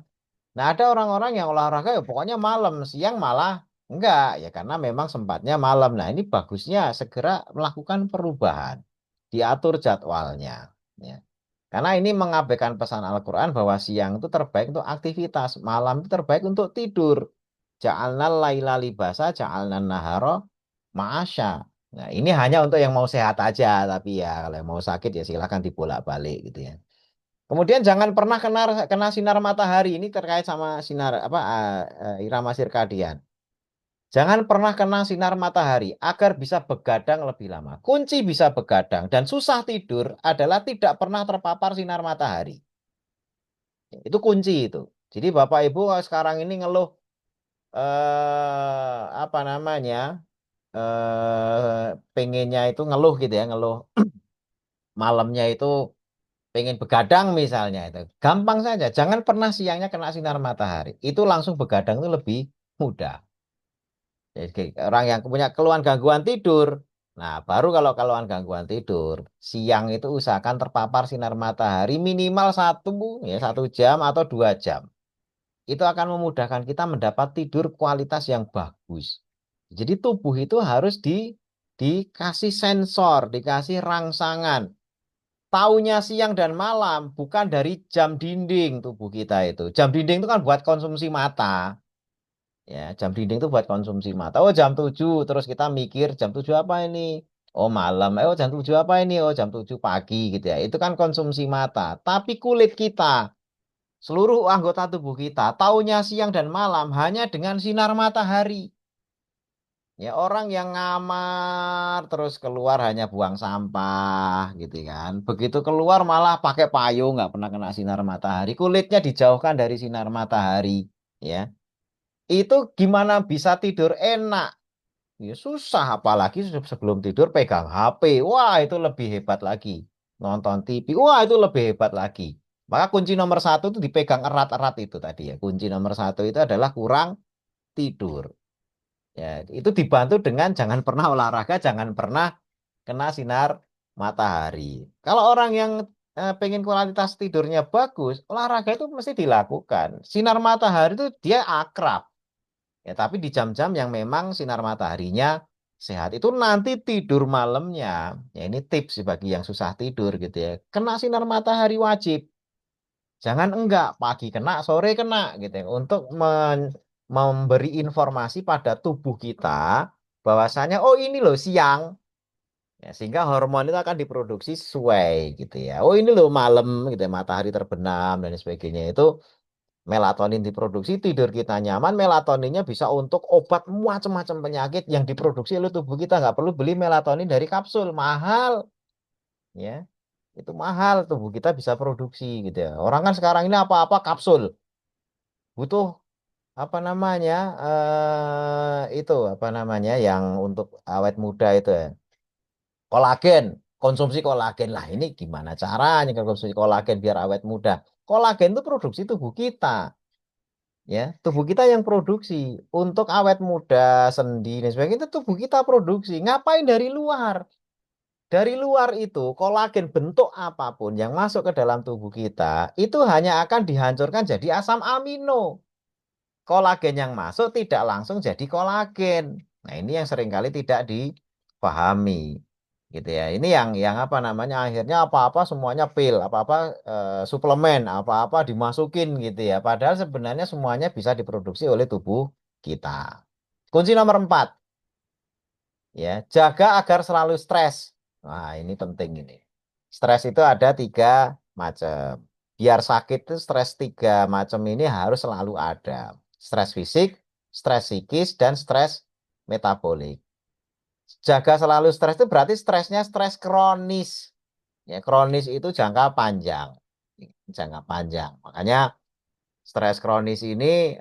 nah ada orang-orang yang olahraga ya pokoknya malam, siang malah enggak ya karena memang sempatnya malam. Nah ini bagusnya segera melakukan perubahan, diatur jadwalnya. Ya. Karena ini mengabaikan pesan Al-Quran bahwa siang itu terbaik untuk aktivitas, malam itu terbaik untuk tidur. Ja'alnal laila libasa, ja'alnan nahara ma'asya. Nah, ini hanya untuk yang mau sehat aja, tapi ya kalau yang mau sakit ya silahkan dibolak-balik gitu ya. Kemudian jangan pernah kena sinar matahari. Ini terkait sama sinar apa irama sirkadian. Jangan pernah kena sinar matahari agar bisa begadang lebih lama. Kunci bisa begadang dan susah tidur adalah tidak pernah terpapar sinar matahari. Itu kunci itu. Jadi Bapak Ibu kalau sekarang ini ngeluh apa namanya? Pengennya itu ngeluh gitu ya, ngeluh malamnya itu pengen begadang misalnya itu. Gampang saja, jangan pernah siangnya kena sinar matahari. Itu langsung begadang itu lebih mudah. Jadi orang yang punya keluhan gangguan tidur, nah baru kalau keluhan gangguan tidur, siang itu usahakan terpapar sinar matahari minimal 1 jam atau 2 jam. Itu akan memudahkan kita mendapat tidur kualitas yang bagus. Jadi tubuh itu harus dikasih sensor, dikasih rangsangan. Taunya siang dan malam, bukan dari jam dinding tubuh kita itu. Jam dinding itu kan buat konsumsi mata. Ya, jam dinding itu buat konsumsi mata. Oh, jam 7, terus kita mikir jam 7 apa ini? Oh, malam. Oh, jam 7 apa ini? Oh, jam 7 pagi gitu ya. Itu kan konsumsi mata. Tapi kulit kita, seluruh anggota tubuh kita, taunya siang dan malam hanya dengan sinar matahari. Ya, orang yang ngamar terus keluar hanya buang sampah gitu kan. Begitu keluar malah pakai payung, nggak pernah kena sinar matahari. Kulitnya dijauhkan dari sinar matahari. Ya, itu gimana bisa tidur enak? Ya susah, apalagi sebelum tidur pegang HP. Wah, itu lebih hebat lagi. Nonton TV. Wah, itu lebih hebat lagi. Maka kunci nomor satu itu dipegang erat-erat itu tadi ya. Kunci nomor satu itu adalah kurang tidur. Ya, itu dibantu dengan jangan pernah olahraga, jangan pernah kena sinar matahari. Kalau orang yang pengen kualitas tidurnya bagus, olahraga itu mesti dilakukan. Sinar matahari itu dia akrab. Ya, tapi di jam-jam yang memang sinar mataharinya sehat itu nanti tidur malamnya. Ya, ini tips bagi yang susah tidur gitu ya. Kena sinar matahari wajib. Jangan enggak, pagi kena, sore kena gitu ya. Untuk memberi informasi pada tubuh kita bahwasanya oh ini loh siang. Ya, sehingga hormon itu akan diproduksi sesuai gitu ya. Oh ini loh malam gitu ya, matahari terbenam dan sebagainya itu melatonin diproduksi, tidur kita nyaman, melatoninnya bisa untuk obat macam-macam penyakit yang diproduksi oleh tubuh kita. Nggak perlu beli melatonin dari kapsul, mahal ya. Itu mahal, tubuh kita bisa produksi gitu ya. Orang kan sekarang ini apa-apa kapsul. Butuh apa namanya? Itu apa namanya yang untuk awet muda itu ya. Kolagen, konsumsi kolagen. Lah ini gimana caranya konsumsi kolagen biar awet muda? Kolagen itu produksi tubuh kita. Ya, tubuh kita yang produksi untuk awet muda, sendi dan sebagainya itu tubuh kita produksi. Ngapain dari luar? Dari luar itu kolagen bentuk apapun yang masuk ke dalam tubuh kita itu hanya akan dihancurkan jadi asam amino. Kolagen yang masuk tidak langsung jadi kolagen. Nah, ini yang seringkali tidak dipahami. Gitu ya. Ini yang apa namanya akhirnya apa-apa semuanya pil, apa-apa suplemen, apa-apa dimasukin gitu ya. Padahal sebenarnya semuanya bisa diproduksi oleh tubuh kita. Kunci nomor 4 ya, jaga agar selalu stres. Nah, ini penting ini. Stres itu ada 3 macam. Biar sakit itu stres 3 macam ini harus selalu ada. Stres fisik, stres psikis, dan stres metabolik. Jaga selalu stres itu berarti stresnya stres kronis. Ya, kronis itu jangka panjang. Jangka panjang. Makanya stres kronis ini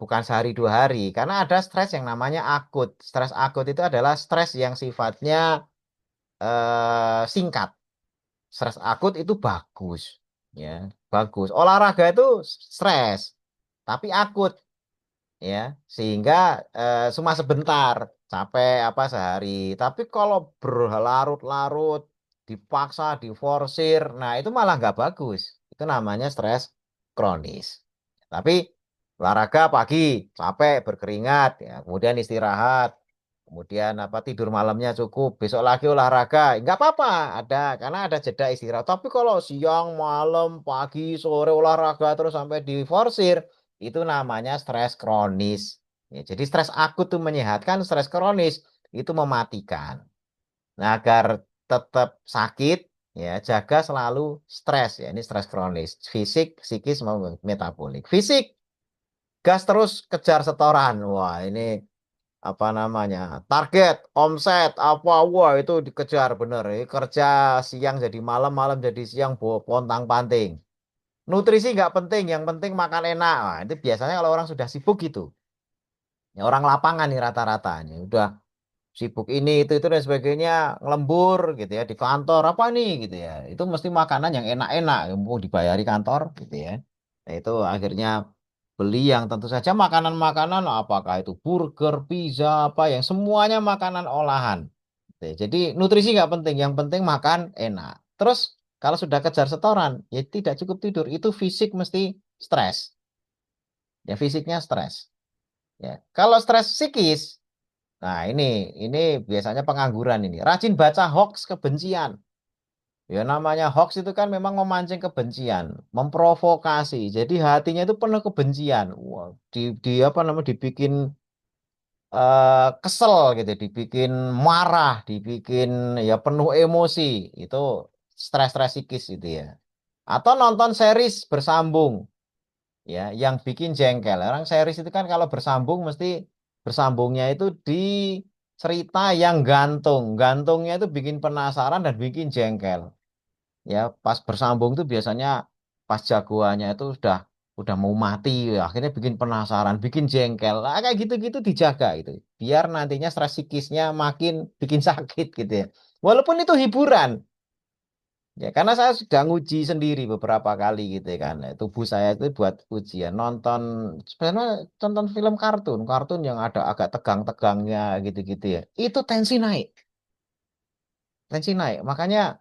bukan sehari 2 hari. Karena ada stres yang namanya akut. Stres akut itu adalah stres yang sifatnya singkat. Stres akut itu bagus. Ya, bagus. Olahraga itu stres. Tapi akut. Ya, sehingga cuma sebentar capek apa sehari. Tapi kalau berlarut-larut, dipaksa, diforsir, nah itu malah nggak bagus. Itu namanya stres kronis. Tapi olahraga pagi, capek, berkeringat, ya, kemudian istirahat, kemudian apa tidur malamnya cukup, besok lagi olahraga, nggak apa-apa, ada karena ada jeda istirahat. Tapi kalau siang, malam, pagi, sore olahraga terus sampai diforsir, itu namanya stres kronis. Ya, jadi stres akut itu menyehatkan, stres kronis itu mematikan. Nah, agar tetap sakit, ya jaga selalu stres. Ya, ini stres kronis, fisik, psikis, maupun metabolik. Fisik, gas terus kejar setoran. Wah, ini apa namanya? Target, omset, apa, wah itu dikejar bener. Ini kerja siang jadi malam, malam jadi siang, pontang-panting. Nutrisi nggak penting, yang penting makan enak. Nah, itu biasanya kalau orang sudah sibuk gitu. Ya, orang lapangan nih rata-ratanya. Udah sibuk ini, itu dan sebagainya. Ngelembur gitu ya. Di kantor apa nih gitu ya. Itu mesti makanan yang enak-enak. Yang mau dibayari kantor gitu ya. Nah, itu akhirnya beli yang tentu saja makanan-makanan. Apakah itu burger, pizza, apa yang semuanya makanan olahan. Gitu ya. Jadi nutrisi nggak penting. Yang penting makan enak. Terus kalau sudah kejar setoran, ya tidak cukup tidur. Itu fisik mesti stres. Ya fisiknya stres. Ya. Kalau stres psikis, nah ini biasanya pengangguran ini. Rajin baca hoax kebencian. Ya namanya hoax itu kan memang memancing kebencian, memprovokasi. Jadi hatinya itu penuh kebencian. Wah, di apa namanya dibikin kesel gitu, dibikin marah, dibikin ya penuh emosi. Itu stres-stres psikis itu ya. Atau nonton series bersambung. Ya, yang bikin jengkel. Orang series itu kan kalau bersambung mesti bersambungnya itu di cerita yang gantung. Gantungnya itu bikin penasaran dan bikin jengkel. Ya, pas bersambung itu biasanya pas jagoannya itu udah mau mati, ya, akhirnya bikin penasaran, bikin jengkel. Nah, kayak gitu-gitu dijaga itu. Biar nantinya stres psikisnya makin bikin sakit gitu ya. Walaupun itu hiburan. Ya, karena saya sudah nguji sendiri beberapa kali gitu ya kan. Tubuh saya itu buat ujian nonton sebenarnya nonton film kartun, kartun yang ada agak tegang-tegangnya gitu-gitu ya. Itu tensi naik, tensi naik. Makanya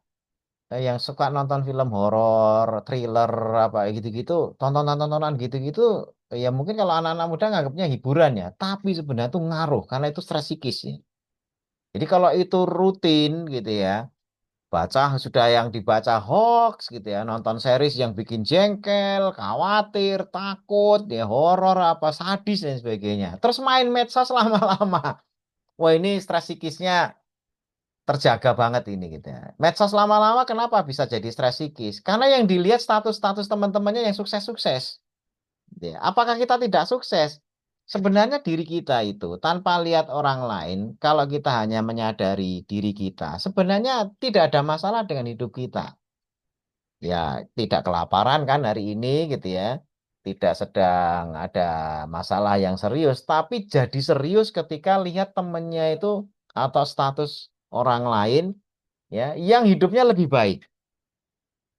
yang suka nonton film horor, thriller apa gitu-gitu, tontonan-tontonan gitu-gitu, ya mungkin kalau anak-anak muda nganggapnya hiburan ya, tapi sebenarnya itu ngaruh karena itu stres psikis ya. Jadi kalau itu rutin gitu ya, baca sudah yang dibaca hoax gitu ya, nonton series yang bikin jengkel, khawatir, takut, ya horor apa sadis dan sebagainya. Terus main medsos lama-lama. Wah, ini stres psikisnya terjaga banget ini gitu ya. Medsos lama-lama kenapa bisa jadi stres psikis? Karena yang dilihat status-status teman-temannya yang sukses-sukses. Gitu ya. Apakah kita tidak sukses? Sebenarnya diri kita itu tanpa lihat orang lain, kalau kita hanya menyadari diri kita, sebenarnya tidak ada masalah dengan hidup kita. Ya, tidak kelaparan kan hari ini gitu ya. Tidak sedang ada masalah yang serius, tapi jadi serius ketika lihat temennya itu atau status orang lain ya yang hidupnya lebih baik.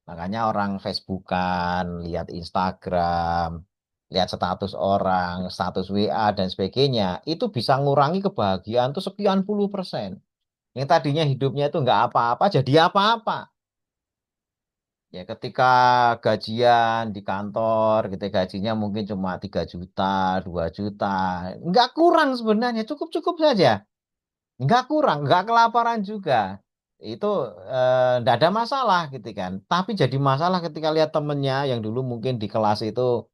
Makanya orang Facebookan, lihat Instagram, lihat status orang, status WA dan sebagainya, itu bisa ngurangi kebahagiaan tuh sekian puluh persen. Yang tadinya hidupnya itu nggak apa-apa, jadi apa-apa. Ya, ketika gajian di kantor, gitu gajinya mungkin cuma 3 juta, 2 juta, nggak kurang sebenarnya, cukup-cukup saja. Nggak kurang, nggak kelaparan juga. Itu nggak ada masalah gitu kan. Tapi jadi masalah ketika lihat temennya yang dulu mungkin di kelas itu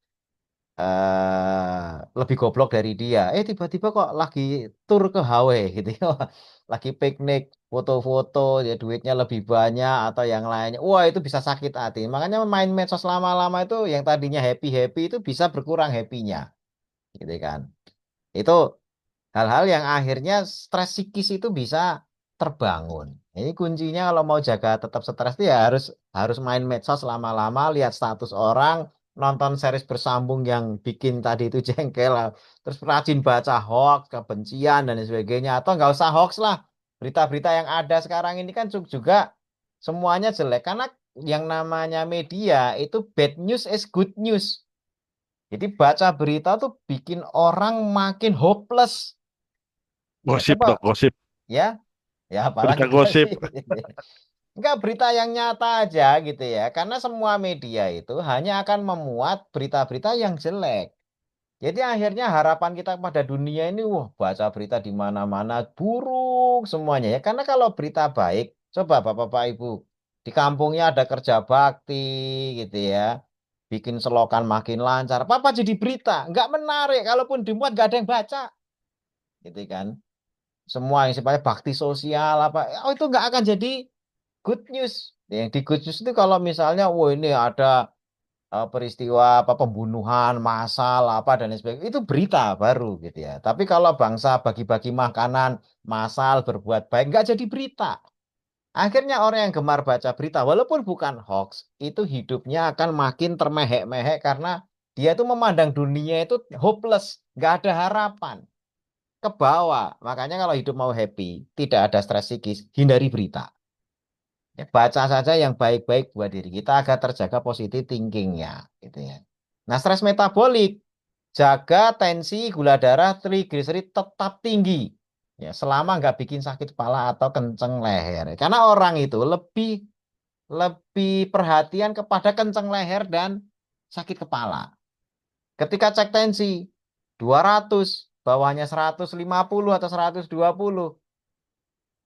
lebih goblok dari dia. Tiba-tiba kok lagi tur ke HW gitu ya. Lagi piknik, foto-foto, ya duitnya lebih banyak atau yang lainnya. Wah, itu bisa sakit hati. Makanya main medsos lama-lama itu yang tadinya happy-happy itu bisa berkurang happy-nya. Gitu kan. Itu hal-hal yang akhirnya stres psikis itu bisa terbangun. Ini kuncinya kalau mau jaga tetap stres itu ya harus harus main medsos lama-lama, lihat status orang, nonton series bersambung yang bikin tadi itu jengkel, terus rajin baca hoax, kebencian dan sebagainya. Atau nggak usah hoax lah. Berita-berita yang ada sekarang ini kan juga semuanya jelek karena yang namanya media itu bad news is good news. Jadi baca berita tuh bikin orang makin hopeless. Ya, Gosip coba dong, gosip. ya, ya apalagi Berita gosip. gosip. Enggak berita yang nyata aja gitu ya. Karena semua media itu hanya akan memuat berita-berita yang jelek. Jadi akhirnya harapan kita pada dunia ini, wah baca berita di mana-mana buruk semuanya ya. Karena kalau berita baik, coba Bapak-Bapak Ibu, di kampungnya ada kerja bakti gitu ya. Bikin selokan makin lancar. Apa jadi berita? Enggak menarik. Kalaupun dimuat enggak ada yang baca. Gitu kan. Semua yang sifatnya bakti sosial apa itu nggak akan jadi good news. Yang di good news itu kalau misalnya wah ini ada peristiwa apa pembunuhan massal apa dan lain sebagainya itu berita baru gitu ya. Tapi kalau bangsa bagi-bagi makanan massal berbuat baik nggak jadi berita. Akhirnya orang yang gemar baca berita walaupun bukan hoax itu hidupnya akan makin termehek-mehek karena dia itu memandang dunia itu hopeless, nggak ada harapan ke bawah. Makanya kalau hidup mau happy, tidak ada stres psikis, hindari berita. Ya, baca saja yang baik-baik buat diri kita agar terjaga positif thinkingnya, gitu ya. Nah, stres metabolik, jaga tensi gula darah, trigliserid tetap tinggi. Ya, selama nggak bikin sakit kepala atau kenceng leher. Karena orang itu lebih lebih perhatian kepada kenceng leher dan sakit kepala. Ketika cek tensi 200, bawahnya 150 atau 120.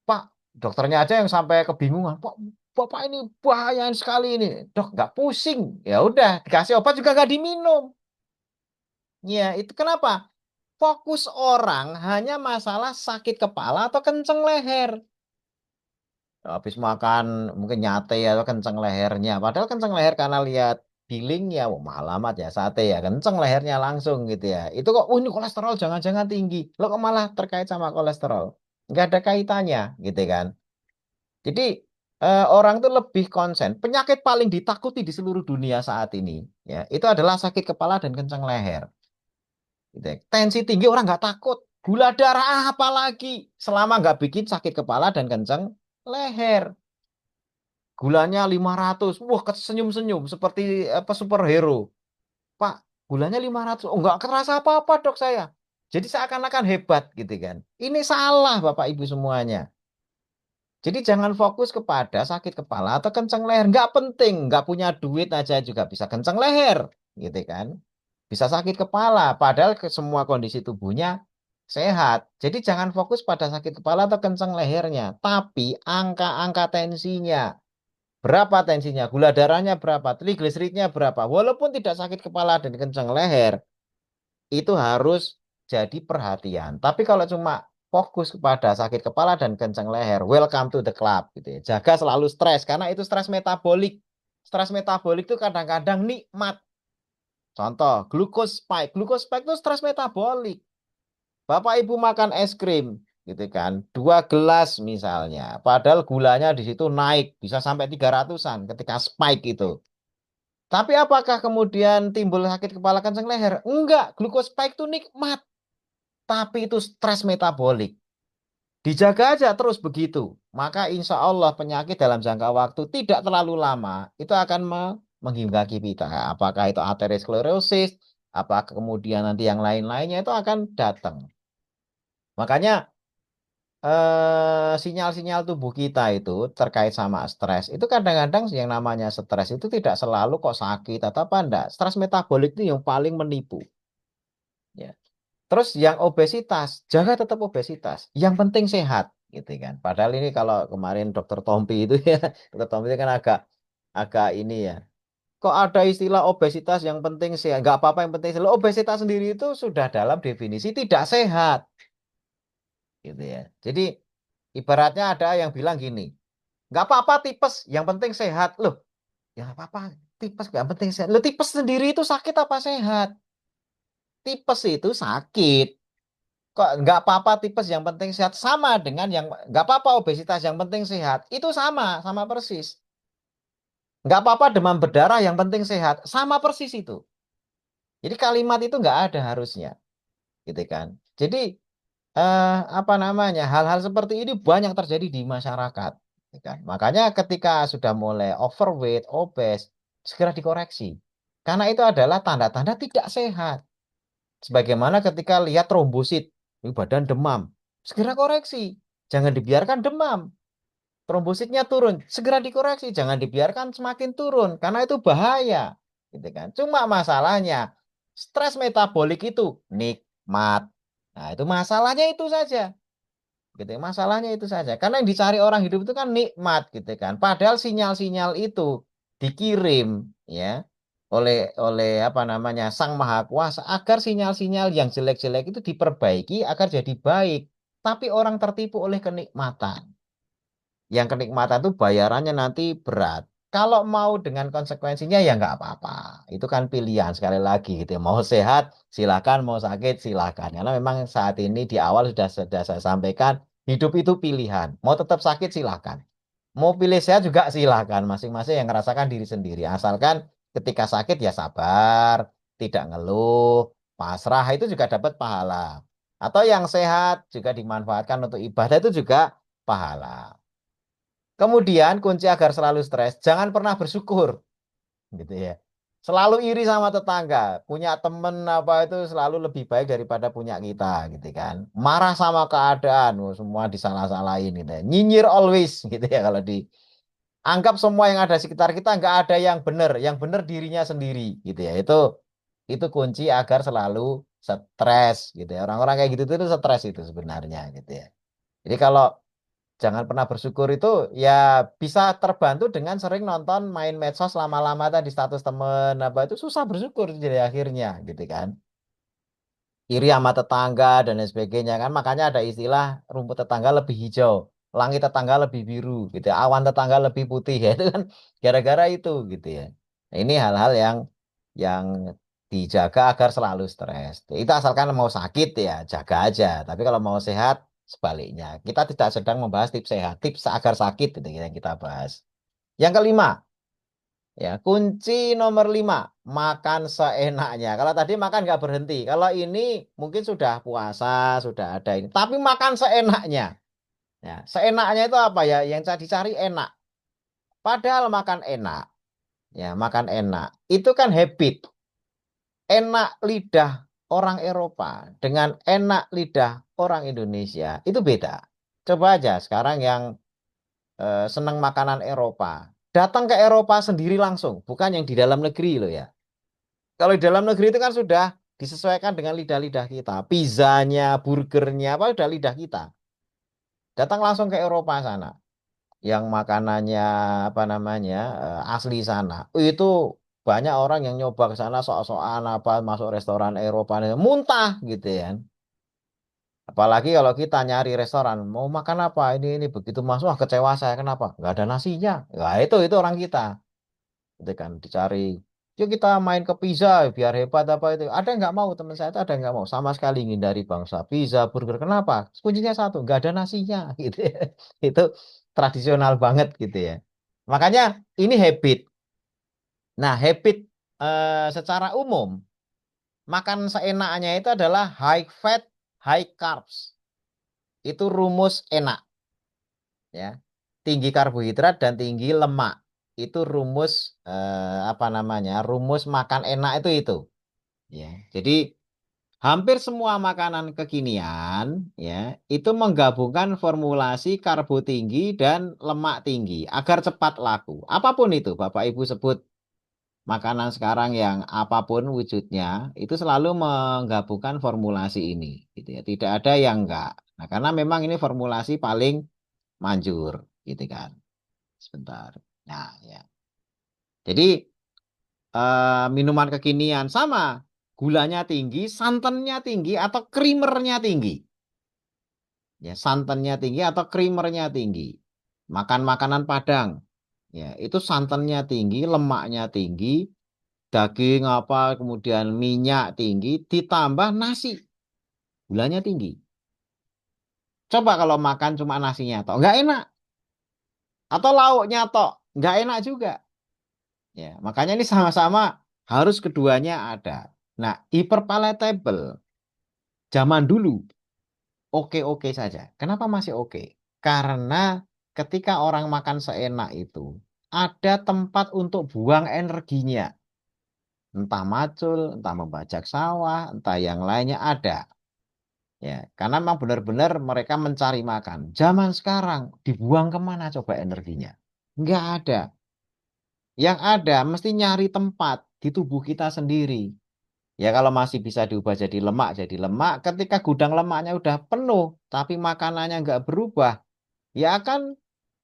Pak, dokternya aja yang sampai kebingungan. Pak, Bapak ini bahaya sekali ini. Dok, nggak pusing. Ya udah, dikasih obat juga nggak diminum. Ya, itu kenapa? Fokus orang hanya masalah sakit kepala atau kenceng leher. Habis makan mungkin nyate atau kenceng lehernya. Padahal kenceng leher karena lihat billing ya, wah, mahal amat ya sate ya. Kenceng lehernya langsung gitu ya. Itu kok, ini kolesterol jangan-jangan tinggi. Lo kok malah terkait sama kolesterol? Nggak ada kaitannya gitu kan. Jadi orang tuh lebih konsen. Penyakit paling ditakuti di seluruh dunia saat ini, ya, itu adalah sakit kepala dan kencang leher. Gitu ya. Tensi tinggi orang nggak takut. Gula darah apalagi selama nggak bikin sakit kepala dan kencang leher. gulanya 500. Wah, senyum-senyum seperti apa superhero. Pak, gulanya 500. Oh, nggak kerasa apa-apa, Dok, saya. Jadi seakan-akan hebat gitu kan. Ini salah, Bapak Ibu semuanya. Jadi jangan fokus kepada sakit kepala atau kencang leher. Nggak penting, nggak punya duit aja juga bisa kencang leher, gitu kan. Bisa sakit kepala, padahal semua kondisi tubuhnya sehat. Jadi jangan fokus pada sakit kepala atau kencang lehernya, tapi angka-angka tensinya. Berapa tensinya, gula darahnya berapa, trigliseridnya berapa. Walaupun tidak sakit kepala dan kencang leher, itu harus jadi perhatian. Tapi kalau cuma fokus kepada sakit kepala dan kencang leher, welcome to the club gitu ya. Jaga selalu stres karena itu stres metabolik. Stres metabolik itu kadang-kadang nikmat. Contoh, glucose spike. Glucose spike itu stres metabolik. Bapak Ibu makan es krim gitu kan, 2 gelas misalnya. Padahal gulanya di situ naik bisa sampai 300-an ketika spike itu. Tapi apakah kemudian timbul sakit kepala kencang leher? Enggak, glucose spike itu nikmat. Tapi itu stres metabolik. Dijaga aja terus begitu. Maka insya Allah penyakit dalam jangka waktu tidak terlalu lama itu akan menghinggapi kita. Apakah itu aterosklerosis, apakah kemudian nanti yang lain-lainnya itu akan datang. Makanya sinyal-sinyal tubuh kita itu terkait sama stres itu kadang-kadang yang namanya stres itu tidak selalu kok sakit atau apa enggak. Stres metabolik itu yang paling menipu. Ya. Terus yang obesitas, jaga tetap obesitas. Yang penting sehat, gitu kan. Padahal ini kalau kemarin Dokter Tompi itu ya, Dokter Tompi itu kan agak agak ini ya. Kok ada istilah obesitas yang penting sehat? Nggak apa-apa yang penting sehat. Obesitas sendiri itu sudah dalam definisi tidak sehat, gitu ya. Jadi ibaratnya ada yang bilang gini, nggak apa-apa tipes, yang penting sehat. Loh, ya nggak apa-apa tipes, nggak penting sehat. Loh, tipes sendiri itu sakit apa sehat? Tipes itu sakit. Kok nggak apa-apa tipes yang penting sehat sama dengan yang nggak apa-apa obesitas yang penting sehat itu sama persis. Nggak apa-apa demam berdarah yang penting sehat sama persis itu. Jadi kalimat itu nggak ada harusnya, gitu kan. Jadi apa namanya hal-hal seperti ini banyak terjadi di masyarakat, gitu kan. Makanya ketika sudah mulai overweight, obes, segera dikoreksi karena itu adalah tanda-tanda tidak sehat. Sebagaimana ketika lihat trombosit, ini badan demam, segera koreksi. Jangan dibiarkan demam. Trombositnya turun, segera dikoreksi. Jangan dibiarkan semakin turun, karena itu bahaya. Gitu kan. Cuma masalahnya, stres metabolik itu nikmat. Nah, itu masalahnya itu saja. Gitu. Masalahnya itu saja. Karena yang dicari orang hidup itu kan nikmat, gitu kan. Padahal sinyal-sinyal itu dikirim, ya, oleh apa namanya Sang Maha Kuasa agar sinyal-sinyal yang jelek-jelek itu diperbaiki agar jadi baik. Tapi orang tertipu oleh kenikmatan. Yang kenikmatan itu bayarannya nanti berat. Kalau mau dengan konsekuensinya ya nggak apa-apa. Itu kan pilihan sekali lagi gitu ya. Mau sehat silakan, mau sakit silakan. Karena memang saat ini di awal sudah saya sampaikan hidup itu pilihan. Mau tetap sakit silakan. Mau pilih sehat juga silakan. Masing-masing yang merasakan diri sendiri. Asalkan ketika sakit ya sabar, tidak ngeluh, pasrah itu juga dapat pahala. Atau yang sehat juga dimanfaatkan untuk ibadah itu juga pahala. Kemudian kunci agar selalu stres, jangan pernah bersyukur, gitu ya. Selalu iri sama tetangga, punya temen apa itu selalu lebih baik daripada punya kita, gitu kan. Marah sama keadaan, oh, semua disalah-salahin, gitu ya. Nyinyir always, gitu ya. Kalau dianggap semua yang ada di sekitar kita nggak ada yang benar dirinya sendiri, gitu ya. Itu kunci agar selalu stres, gitu ya. Orang-orang kayak gitu itu stres itu sebenarnya, gitu ya. Jadi kalau jangan pernah bersyukur itu ya bisa terbantu dengan sering nonton main medsos lama-lama tadi status temen apa itu susah bersyukur jadi akhirnya gitu kan. Iri sama tetangga dan lain sebagainya kan makanya ada istilah rumput tetangga lebih hijau, langit tetangga lebih biru gitu ya. Awan tetangga lebih putih ya itu kan gara-gara itu gitu ya. Nah, ini hal-hal yang dijaga agar selalu stres. Itu asalkan mau sakit ya jaga aja. Tapi kalau mau sehat sebaliknya. Kita tidak sedang membahas tips sehat, tips agar sakit itu yang kita bahas. Yang kelima, ya kunci nomor 5, makan seenaknya. Kalau tadi makan nggak berhenti. Kalau ini mungkin sudah puasa, sudah ada ini. Tapi makan seenaknya. Ya, seenaknya itu apa ya? Yang dicari enak. Padahal makan enak, ya makan enak. Itu kan habit. Enak lidah orang Eropa dengan enak lidah orang Indonesia itu beda. Coba aja sekarang yang senang makanan Eropa, datang ke Eropa sendiri langsung, bukan yang di dalam negeri loh ya. Kalau di dalam negeri itu kan sudah disesuaikan dengan lidah-lidah kita. Pizzanya, burgernya, apa udah lidah kita. Datang langsung ke Eropa sana. Yang makanannya apa namanya asli sana. Itu banyak orang yang nyoba ke sana sok-sokan apa masuk restoran Eropa muntah gitu ya. Apalagi kalau kita nyari restoran mau makan apa ini begitu masuk wah kecewa saya kenapa? Nggak ada nasinya. Nah itu orang kita. Gitu kan dicari. Yuk kita main ke pizza biar hebat apa itu. Ada nggak mau teman saya itu ada nggak mau sama sekali ngindari bangsa pizza, burger. Kenapa? Kuncinya satu, nggak ada nasinya gitu ya. Itu tradisional banget gitu ya. Makanya ini habit. Nah, habit secara umum makan seenaknya itu adalah high fat, high carbs. Itu rumus enak ya. Tinggi karbohidrat dan tinggi lemak. Itu rumus apa namanya? Rumus makan enak itu. Ya. Jadi hampir semua makanan kekinian ya itu menggabungkan formulasi karbo tinggi dan lemak tinggi agar cepat laku. Apapun itu Bapak Ibu sebut makanan sekarang yang apapun wujudnya itu selalu menggabungkan formulasi ini gitu ya. Tidak ada yang enggak. Nah, karena memang ini formulasi paling manjur gitu kan. Sebentar. Nah, ya. Jadi minuman kekinian sama gulanya tinggi, santannya tinggi atau krimernya tinggi. Ya, santannya tinggi atau krimernya tinggi. Makan makanan Padang, ya, itu santannya tinggi, lemaknya tinggi, daging apa, kemudian minyak tinggi, ditambah nasi, gulanya tinggi. Coba kalau makan cuma nasinya toh, nggak enak. Atau lauknya toh, nggak enak juga. Ya, makanya ini sama-sama harus keduanya ada. Nah, hyperpalatable zaman dulu oke-oke saja. Kenapa masih oke? Karena ketika orang makan seenak itu, ada tempat untuk buang energinya. Entah macul, entah membajak sawah, entah yang lainnya ada. Ya, karena memang benar-benar mereka mencari makan. Zaman sekarang dibuang kemana coba energinya? Nggak ada. Yang ada mesti nyari tempat di tubuh kita sendiri. Ya kalau masih bisa diubah jadi lemak, jadi lemak. Ketika gudang lemaknya udah penuh, tapi makanannya nggak berubah, ya akan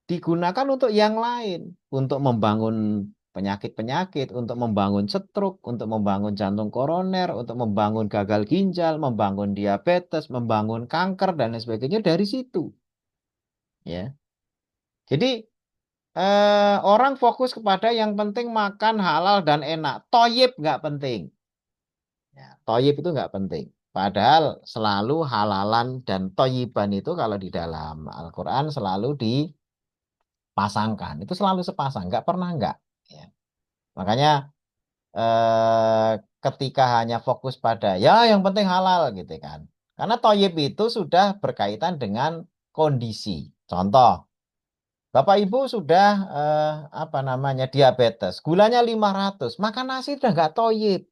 digunakan untuk yang lain. Untuk membangun penyakit-penyakit, untuk membangun stroke, untuk membangun jantung koroner, untuk membangun gagal ginjal, membangun diabetes, membangun kanker, dan lain sebagainya dari situ. Ya, jadi orang fokus kepada yang penting makan halal dan enak. Toyib nggak penting. Ya, toyib itu nggak penting. Padahal selalu halalan dan toyiban itu kalau di dalam Al-Quran selalu dipasangkan. Itu selalu sepasang, nggak pernah nggak. Ya. Makanya eh, ketika hanya fokus pada ya yang penting halal gitu kan. Karena toyib itu sudah berkaitan dengan kondisi. Contoh, Bapak Ibu sudah apa namanya diabetes, gulanya 500, makan nasi udah nggak toyib.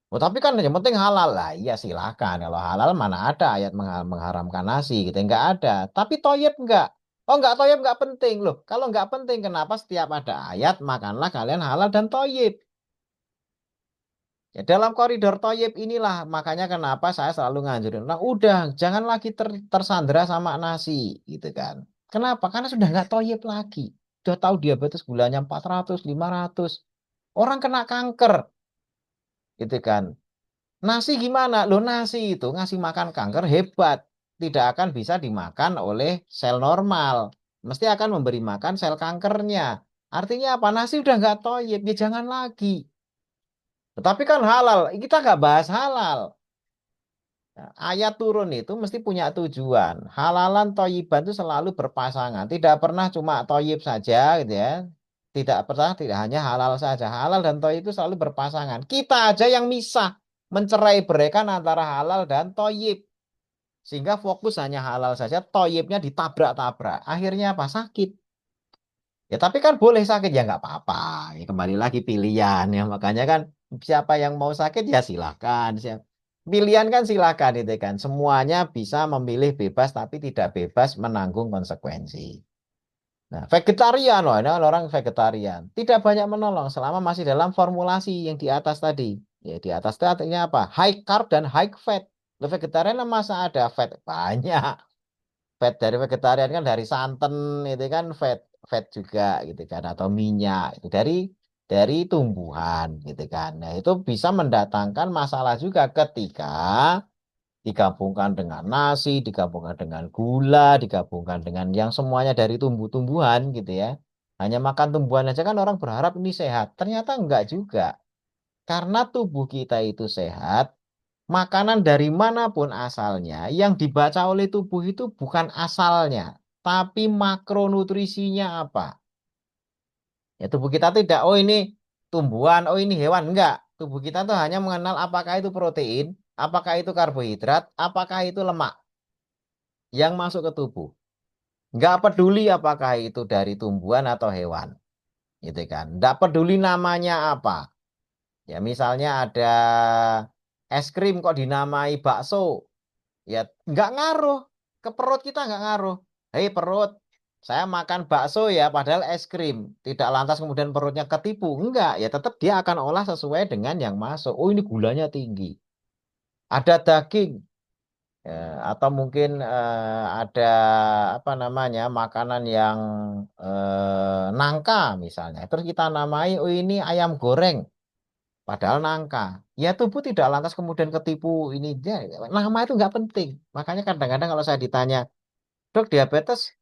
Oh, tapi kan yang penting halal lah. Iya silakan. Kalau halal mana ada ayat mengharamkan nasi gitu. Enggak ada. Tapi toyib enggak. Oh enggak toyib enggak penting loh. Kalau enggak penting kenapa setiap ada ayat makanlah kalian halal dan toyib. Ya, dalam koridor toyib inilah makanya kenapa saya selalu nganjurin. Nah udah jangan lagi tersandera sama nasi gitu kan. Kenapa? Karena sudah enggak toyib lagi. Sudah tahu diabetes gulanya 400, 500. Orang kena kanker gitu kan. Nasi gimana? Loh nasi itu ngasih makan kanker hebat. Tidak akan bisa dimakan oleh sel normal. Mesti akan memberi makan sel kankernya. Artinya apa? Nasi udah nggak toyib. Ya jangan lagi. Tetapi kan halal. Kita nggak bahas halal. Nah, ayat turun itu mesti punya tujuan. Halalan toyiban itu selalu berpasangan. Tidak pernah cuma toyib saja gitu ya. Tidak pernah tidak hanya halal saja. Halal dan toyib itu selalu berpasangan. Kita aja yang misah. Mencerai beraikan antara halal dan toyib. Sehingga fokus hanya halal saja. Toyibnya ditabrak-tabrak. Akhirnya apa? Sakit. Ya tapi kan boleh sakit ya nggak apa-apa. Ya, kembali lagi pilihan ya. Makanya kan siapa yang mau sakit ya silakan. Pilihan kan silakan itu kan. Semuanya bisa memilih bebas tapi tidak bebas menanggung konsekuensi. Nah, vegetarian loh, ini orang vegetarian. Tidak banyak menolong selama masih dalam formulasi yang di atas tadi. Ya, di atas itu artinya apa? High carb dan high fat. Loh, vegetarian masa ada fat? Banyak. Fat dari vegetarian kan dari santan itu kan fat juga gitu kan atau minyak itu dari tumbuhan gitu kan. Nah, itu bisa mendatangkan masalah juga ketika digabungkan dengan nasi, digabungkan dengan gula, digabungkan dengan yang semuanya dari tumbuh-tumbuhan gitu ya. Hanya makan tumbuhan aja kan orang berharap ini sehat. Ternyata enggak juga. Karena tubuh kita itu sehat, makanan dari manapun asalnya, yang dibaca oleh tubuh itu bukan asalnya, tapi makronutrisinya apa. Ya tubuh kita tidak, oh ini tumbuhan, oh ini hewan. Enggak. Tubuh kita tuh hanya mengenal apakah itu protein, apakah itu karbohidrat, apakah itu lemak yang masuk ke tubuh. Nggak peduli apakah itu dari tumbuhan atau hewan, gitu kan. Nggak peduli namanya apa. Ya misalnya ada es krim kok dinamai bakso, ya nggak ngaruh ke perut kita nggak ngaruh. Hei perut, saya makan bakso ya, padahal es krim. Tidak lantas kemudian perutnya ketipu, enggak. Ya tetap dia akan olah sesuai dengan yang masuk. Oh ini gulanya tinggi. Ada daging, ya, atau mungkin ada apa namanya makanan yang nangka misalnya. Terus kita namai, oh ini ayam goreng, padahal nangka. Ya tubuh tidak lantas kemudian ketipu ini dia. Nama itu nggak penting. Makanya kadang-kadang kalau saya ditanya, dok diabetes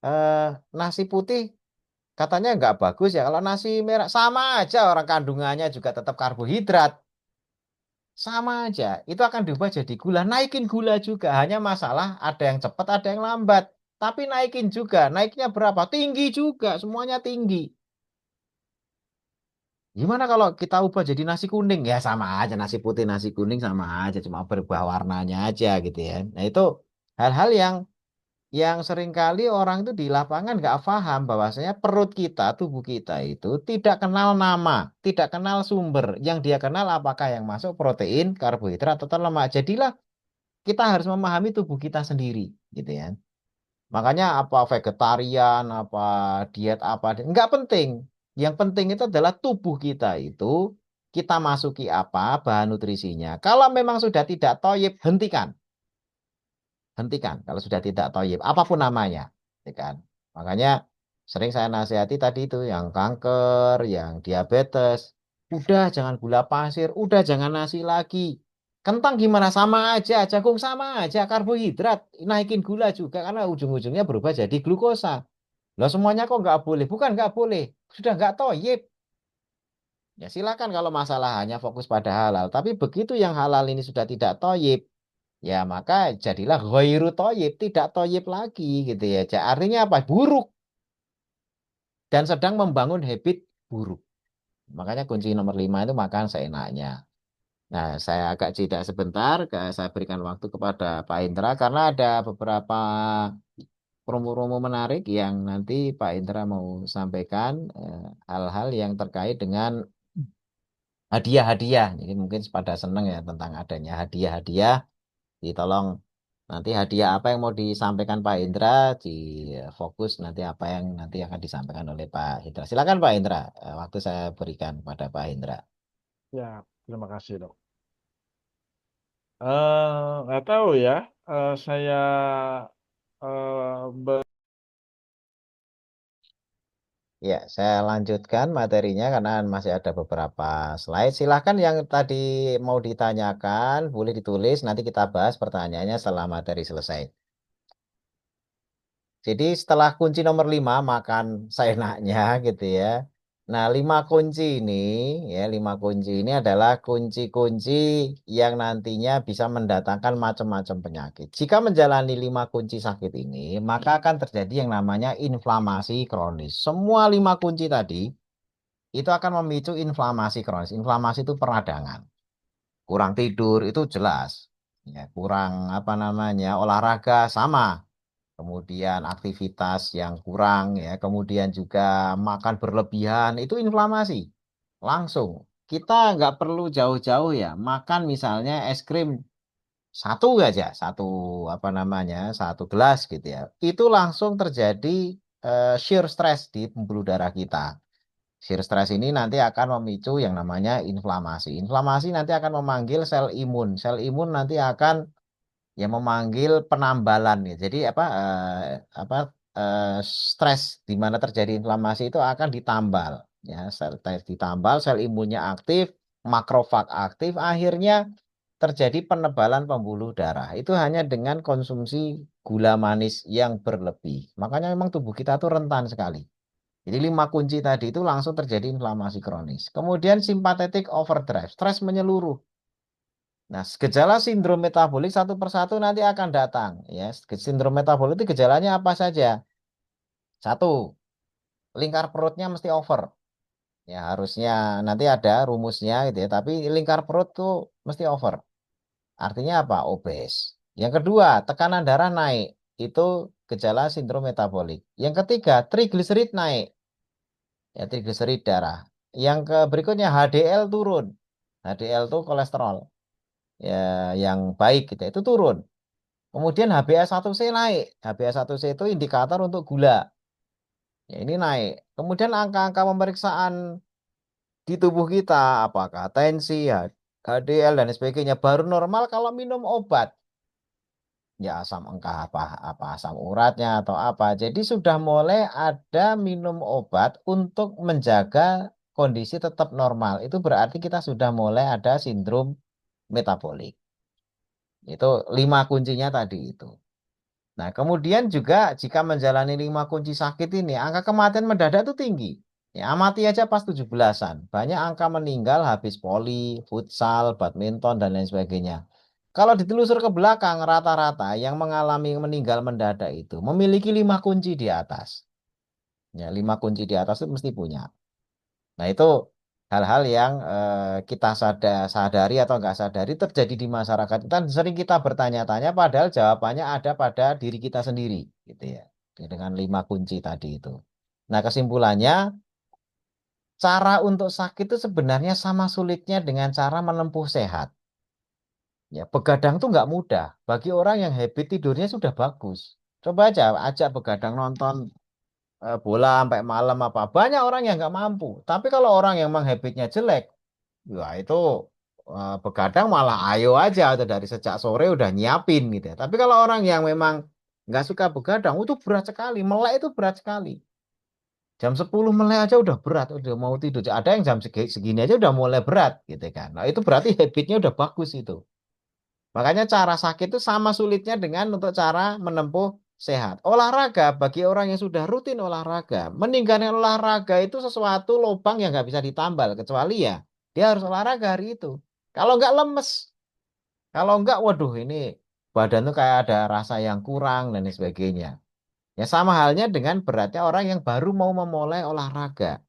eh, nasi putih katanya nggak bagus ya. Kalau nasi merah sama aja orang kandungannya juga tetap karbohidrat. Sama aja, itu akan diubah jadi gula. Naikin gula juga, hanya masalah ada yang cepat, ada yang lambat. Tapi naikin juga, naiknya berapa? Tinggi juga, semuanya tinggi. Gimana kalau kita ubah jadi nasi kuning? Ya sama aja, nasi putih, nasi kuning sama aja, cuma berubah warnanya aja gitu ya. Nah itu hal-hal yang seringkali orang itu di lapangan nggak paham bahwasanya perut kita, tubuh kita itu tidak kenal nama, tidak kenal sumber. Yang dia kenal apakah yang masuk protein, karbohidrat, atau lemak. Jadilah kita harus memahami tubuh kita sendiri, gitu ya. Makanya apa vegetarian, apa diet apa, nggak penting. Yang penting itu adalah tubuh kita itu kita masuki apa bahan nutrisinya. Kalau memang sudah tidak toyib, hentikan, hentikan. Kalau sudah tidak toyib, apapun namanya, ya kan. Makanya sering saya nasihati tadi itu yang kanker, yang diabetes, udah jangan gula pasir, udah jangan nasi lagi. Kentang gimana sama aja, jagung sama aja, karbohidrat, naikin gula juga karena ujung-ujungnya berubah jadi glukosa. Loh semuanya kok nggak boleh? Bukan nggak boleh, sudah nggak toyib. Ya silakan kalau masalah hanya fokus pada halal. Tapi begitu yang halal ini sudah tidak toyib, ya maka jadilah ghairu toyib, tidak toyib lagi gitu ya. Artinya apa? Buruk dan sedang membangun habit buruk. Makanya kunci nomor 5 itu makan seenaknya. Nah, saya agak jeda sebentar, saya berikan waktu kepada Pak Indra karena ada beberapa promo-promo menarik yang nanti Pak Indra mau sampaikan hal-hal yang terkait dengan hadiah-hadiah. Jadi mungkin pada senang ya tentang adanya hadiah-hadiah. Jadi tolong nanti hadiah apa yang mau disampaikan Pak Indra, di fokus nanti apa yang nanti akan disampaikan oleh Pak Indra. Silakan Pak Indra, waktu saya berikan pada Pak Indra. Ya, terima kasih dok. Nggak tahu ya, saya eh, Ya, saya lanjutkan materinya karena masih ada beberapa slide. Silahkan yang tadi mau ditanyakan, boleh ditulis. Nanti kita bahas pertanyaannya setelah materi selesai. Jadi setelah kunci nomor 5, makan seenaknya gitu ya. Nah, 5 kunci ini, ya 5 kunci ini adalah kunci-kunci yang nantinya bisa mendatangkan macam-macam penyakit. Jika menjalani 5 kunci sakit ini, maka akan terjadi yang namanya inflamasi kronis. Semua 5 kunci tadi itu akan memicu inflamasi kronis. Inflamasi itu peradangan. Kurang tidur itu jelas. Ya, kurang apa namanya olahraga sama. kemudian aktivitas yang kurang ya, kemudian juga makan berlebihan itu inflamasi. Langsung. Kita nggak perlu jauh-jauh ya, makan misalnya es krim satu aja, satu apa namanya, satu gelas gitu ya. Itu langsung terjadi shear stress di pembuluh darah kita. Shear stress ini nanti akan memicu yang namanya inflamasi. Inflamasi nanti akan memanggil sel imun. Sel imun nanti akan yang memanggil penambalan ya. Jadi apa stres di mana terjadi inflamasi itu akan ditambal ya. Sel ditambal, sel imunnya aktif, makrofag aktif, akhirnya terjadi penebalan pembuluh darah. Itu hanya dengan konsumsi gula manis yang berlebih. Makanya memang tubuh kita tuh rentan sekali. Jadi 5 kunci tadi itu langsung terjadi inflamasi kronis. Kemudian simpatetik overdrive, stres menyeluruh. Nah, gejala sindrom metabolik satu persatu nanti akan datang. Ya, sindrom metabolik itu gejalanya apa saja? Satu, lingkar perutnya mesti over. Ya, harusnya nanti ada rumusnya gitu ya. Tapi lingkar perut tuh mesti over. Artinya apa? Obes. Yang kedua, tekanan darah naik. Itu gejala sindrom metabolik. Yang ketiga, trigliserid naik. Ya, trigliserid darah. Yang ke berikutnya HDL turun. HDL itu kolesterol. Ya, yang baik gitu. Itu turun. Kemudian HbA1c naik. HbA1c itu indikator untuk gula. Ya, ini naik. Kemudian angka-angka pemeriksaan di tubuh kita, apakah tensi, HDL, dan sebagainya, baru normal kalau minum obat. Ya asam engka apa asam uratnya atau apa. Jadi sudah mulai ada minum obat untuk menjaga kondisi tetap normal. Itu berarti kita sudah mulai ada sindrom metabolik. Itu 5 kuncinya tadi itu. Nah, kemudian juga jika menjalani 5 kunci sakit ini, angka kematian mendadak itu tinggi. Ya, amati aja pas 17-an. Banyak angka meninggal habis poli, futsal, badminton, dan lain sebagainya. Kalau ditelusur ke belakang, rata-rata yang mengalami meninggal mendadak itu memiliki 5 kunci di atas. Ya, 5 kunci di atas itu mesti punya. Nah, itu hal-hal yang kita sadari atau nggak sadari terjadi di masyarakat. Dan sering kita bertanya-tanya, padahal jawabannya ada pada diri kita sendiri, gitu ya. Dengan 5 kunci tadi itu. Nah, kesimpulannya, cara untuk sakit itu sebenarnya sama sulitnya dengan cara menempuh sehat. Ya, begadang tuh nggak mudah. Bagi orang yang habit tidurnya sudah bagus. Coba aja ajak begadang nonton bola sampai malam apa. Banyak orang yang nggak mampu. Tapi kalau orang yang memang habitnya jelek, ya itu begadang malah ayo aja atau dari sejak sore udah nyiapin gitu ya. Tapi kalau orang yang memang nggak suka begadang itu berat sekali, melek itu berat sekali. Jam 10 melek aja udah berat, udah mau tidur. Ada yang jam segini aja udah mulai berat gitu kan. Nah itu berarti habitnya udah bagus itu. Makanya cara sakit itu sama sulitnya dengan untuk cara menempuh sehat. Olahraga bagi orang yang sudah rutin olahraga, meninggalkan olahraga itu sesuatu lubang yang nggak bisa ditambal kecuali ya dia harus olahraga hari itu. Kalau nggak lemes, kalau nggak, waduh ini badan tuh kayak ada rasa yang kurang dan lain sebagainya. Ya sama halnya dengan beratnya orang yang baru mau memulai olahraga.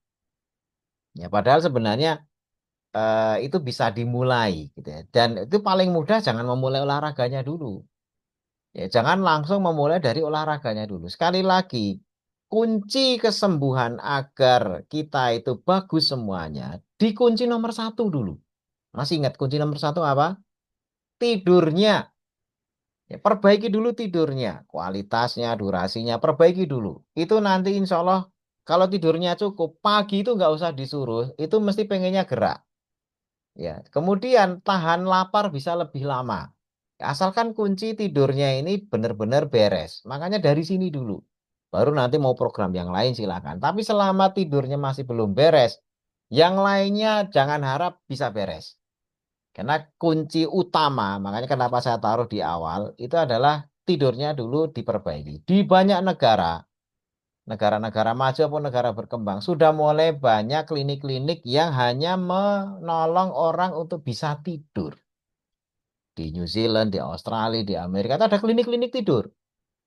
Ya padahal sebenarnya itu bisa dimulai gitu ya. Dan itu paling mudah jangan memulai olahraganya dulu. Ya, jangan langsung memulai dari olahraganya dulu. Sekali lagi, kunci kesembuhan agar kita itu bagus semuanya, dikunci nomor satu dulu. Masih ingat kunci nomor satu apa? Tidurnya. Ya, perbaiki dulu tidurnya, kualitasnya, durasinya, perbaiki dulu. Itu nanti insya Allah kalau tidurnya cukup, pagi itu nggak usah disuruh, itu mesti pengennya gerak. Ya, kemudian tahan lapar bisa lebih lama. Asalkan kunci tidurnya ini benar-benar beres. Makanya dari sini dulu. Baru nanti mau program yang lain silakan. Tapi selama tidurnya masih belum beres, yang lainnya jangan harap bisa beres. Karena kunci utama, makanya kenapa saya taruh di awal, itu adalah tidurnya dulu diperbaiki. Di banyak negara, negara-negara maju maupun negara berkembang, sudah mulai banyak klinik-klinik yang hanya menolong orang untuk bisa tidur. Di New Zealand, di Australia, di Amerika, itu ada klinik-klinik tidur.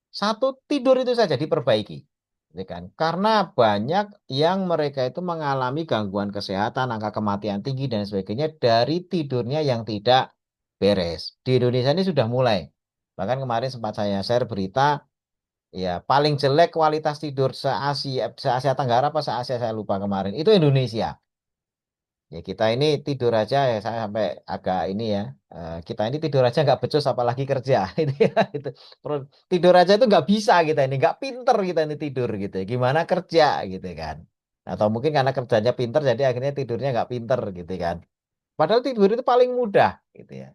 Satu tidur itu saja diperbaiki. Ya kan? Karena banyak yang mereka itu mengalami gangguan kesehatan, angka kematian tinggi dan sebagainya dari tidurnya yang tidak beres. Di Indonesia ini sudah mulai. Bahkan kemarin sempat saya share berita Ya, paling jelek kualitas tidur se-Asia Tenggara apa se-Asia saya lupa kemarin. Itu Indonesia. Ya kita ini tidur aja ya saya sampai agak ini ya. Kita ini tidur aja nggak becus apalagi kerja. Itu ya, itu. Tidur aja itu nggak bisa kita ini, nggak pinter kita ini tidur gitu. Ya. Gimana kerja gitu kan? Atau mungkin karena kerjanya pinter jadi akhirnya tidurnya nggak pinter gitu kan. Padahal tidur itu paling mudah gitu ya.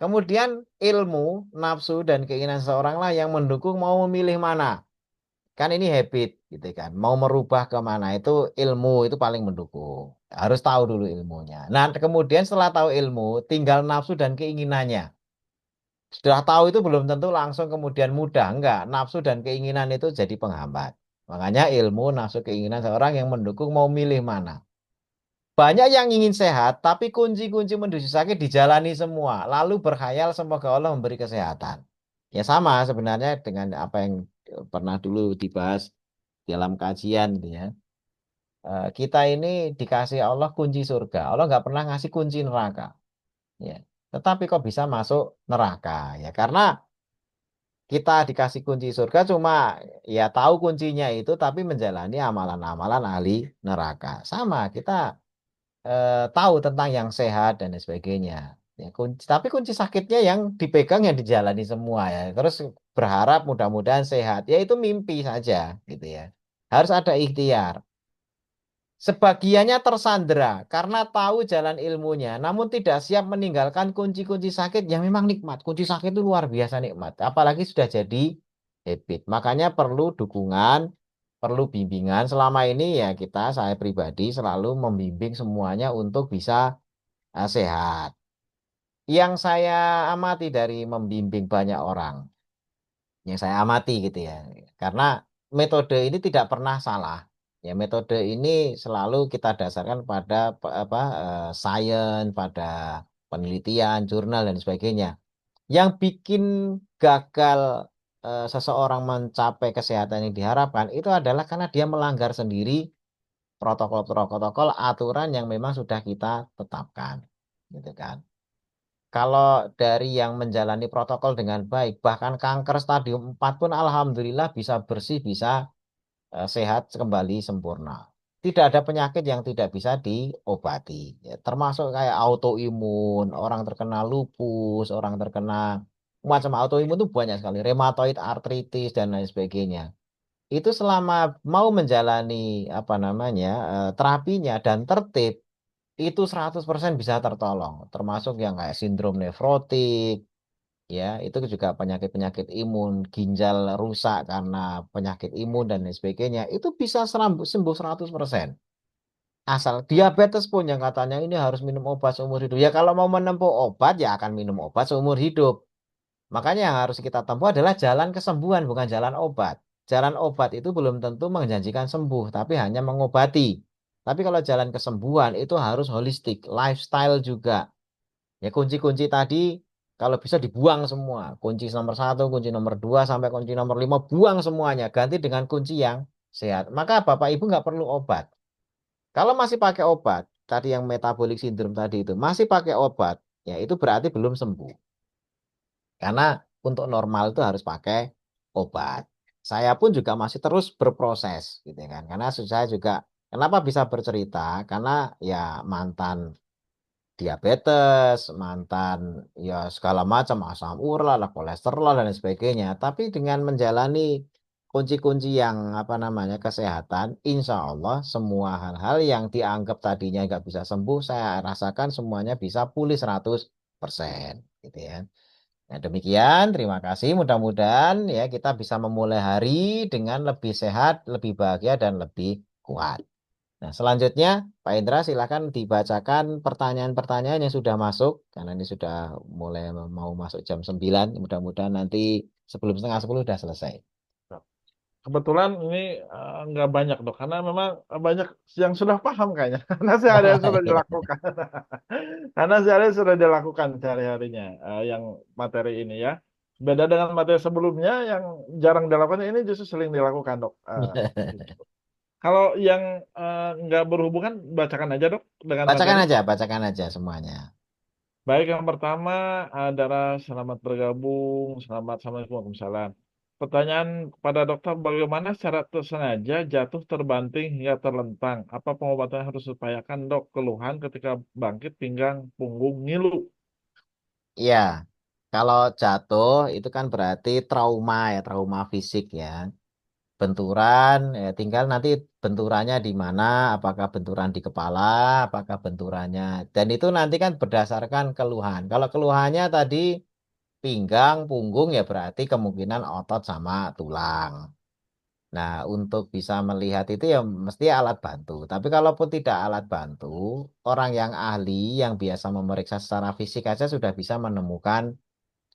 Kemudian ilmu, nafsu dan keinginan seseorang lah yang mendukung mau memilih mana. Kan ini habit gitu kan. Mau merubah ke mana itu ilmu itu paling mendukung. Harus tahu dulu ilmunya. Nah, kemudian setelah tahu ilmu, tinggal nafsu dan keinginannya. Sudah tahu itu belum tentu langsung kemudian mudah. Enggak, nafsu dan keinginan itu jadi penghambat. Makanya ilmu, nafsu, keinginan seorang yang mendukung mau milih mana. Banyak yang ingin sehat, tapi kunci-kunci menuju sakit dijalani semua. Lalu berkhayal semoga Allah memberi kesehatan. Ya sama sebenarnya dengan apa yang pernah dulu dibahas dalam kajian gitu ya. Kita ini dikasih Allah kunci surga. Allah nggak pernah ngasih kunci neraka. Ya. Tetapi kok bisa masuk neraka? Ya karena kita dikasih kunci surga cuma ya tahu kuncinya itu tapi menjalani amalan-amalan ahli neraka. Sama kita tahu tentang yang sehat dan lain sebagainya. Ya, tapi kunci sakitnya yang dipegang yang dijalani semua ya. Terus berharap mudah-mudahan sehat. Ya itu mimpi saja gitu ya. Harus ada ikhtiar. Sebagiannya tersandera karena tahu jalan ilmunya, namun tidak siap meninggalkan kunci-kunci sakit yang memang nikmat. Kunci sakit itu luar biasa nikmat, apalagi sudah jadi habit. Makanya perlu dukungan, perlu bimbingan. Selama ini ya saya pribadi selalu membimbing semuanya untuk bisa sehat. Yang saya amati dari membimbing banyak orang, yang saya amati gitu ya. Karena metode ini tidak pernah salah. Ya, metode ini selalu kita dasarkan pada sains, pada penelitian, jurnal dan sebagainya. Yang bikin gagal seseorang mencapai kesehatan yang diharapkan itu adalah karena dia melanggar sendiri protokol-protokol aturan yang memang sudah kita tetapkan, gitu kan. Kalau dari yang menjalani protokol dengan baik, bahkan kanker stadium 4 pun alhamdulillah bisa bersih, bisa sehat kembali sempurna. Tidak ada penyakit yang tidak bisa diobati. Ya, termasuk kayak autoimun, orang terkena lupus, orang terkena macam autoimun itu banyak sekali, rheumatoid arthritis dan lain sebagainya. Itu selama mau menjalani apa namanya terapinya dan tertib, itu 100% bisa tertolong. Termasuk yang kayak sindrom nefrotik, ya itu juga penyakit-penyakit imun, ginjal rusak karena penyakit imun dan lain sebagainya, itu bisa sembuh 100%. Asal diabetes pun yang katanya ini harus minum obat seumur hidup. Ya kalau mau menempuh obat ya akan minum obat seumur hidup. Makanya yang harus kita tempuh adalah jalan kesembuhan bukan jalan obat. Jalan obat itu belum tentu menjanjikan sembuh, tapi hanya mengobati. Tapi kalau jalan kesembuhan itu harus holistik, lifestyle juga. Ya kunci-kunci tadi kalau bisa dibuang semua. Kunci nomor satu, kunci nomor dua, sampai kunci nomor lima, buang semuanya. Ganti dengan kunci yang sehat. Maka Bapak Ibu nggak perlu obat. Kalau masih pakai obat, tadi yang metabolic syndrome tadi itu, masih pakai obat, ya itu berarti belum sembuh. Karena untuk normal itu harus pakai obat. Saya pun juga masih terus berproses, gitu kan. Karena saya juga, kenapa bisa bercerita? Karena ya mantan diabetes, mantan ya segala macam asam urat, lah, kolesterol dan lain sebagainya. Tapi dengan menjalani kunci-kunci yang apa namanya kesehatan, insya Allah semua hal-hal yang dianggap tadinya nggak bisa sembuh, saya rasakan semuanya bisa pulih 100%, gitu ya. Nah, demikian, terima kasih. Mudah-mudahan ya kita bisa memulai hari dengan lebih sehat, lebih bahagia dan lebih kuat. Nah, selanjutnya, Pak Indra, silakan dibacakan pertanyaan-pertanyaan yang sudah masuk, karena ini sudah mulai mau masuk jam 9. Mudah-mudahan nanti sebelum setengah 10 sudah selesai. Kebetulan ini nggak banyak dok, karena memang banyak yang sudah paham kayaknya, karena sih ada yang sudah dilakukan, karena sih ada yang sudah dilakukan sehari-harinya yang materi ini ya. Beda dengan materi sebelumnya yang jarang dilakukan, ini justru sering dilakukan dok. Gitu. Kalau yang nggak berhubungan, bacakan aja dok dengan materi. Bacakan aja semuanya. Baik, yang pertama adalah selamat bergabung, selamat, assalamualaikum warahmatullahi wabarakatuh. Pertanyaan kepada dokter, bagaimana secara tersengaja jatuh terbanting hingga terlentang? Apa pengobatan yang harus diupayakan, dok? Keluhan ketika bangkit, pinggang, punggung, ngilu. Iya, kalau jatuh itu kan berarti trauma ya, trauma fisik ya. Benturan, ya tinggal nanti benturannya di mana, apakah benturan di kepala, apakah benturannya. Dan itu nanti kan berdasarkan keluhan. Kalau keluhannya tadi pinggang, punggung ya berarti kemungkinan otot sama tulang. Nah, untuk bisa melihat itu ya mesti alat bantu. Tapi kalaupun tidak alat bantu, orang yang ahli yang biasa memeriksa secara fisik aja sudah bisa menemukan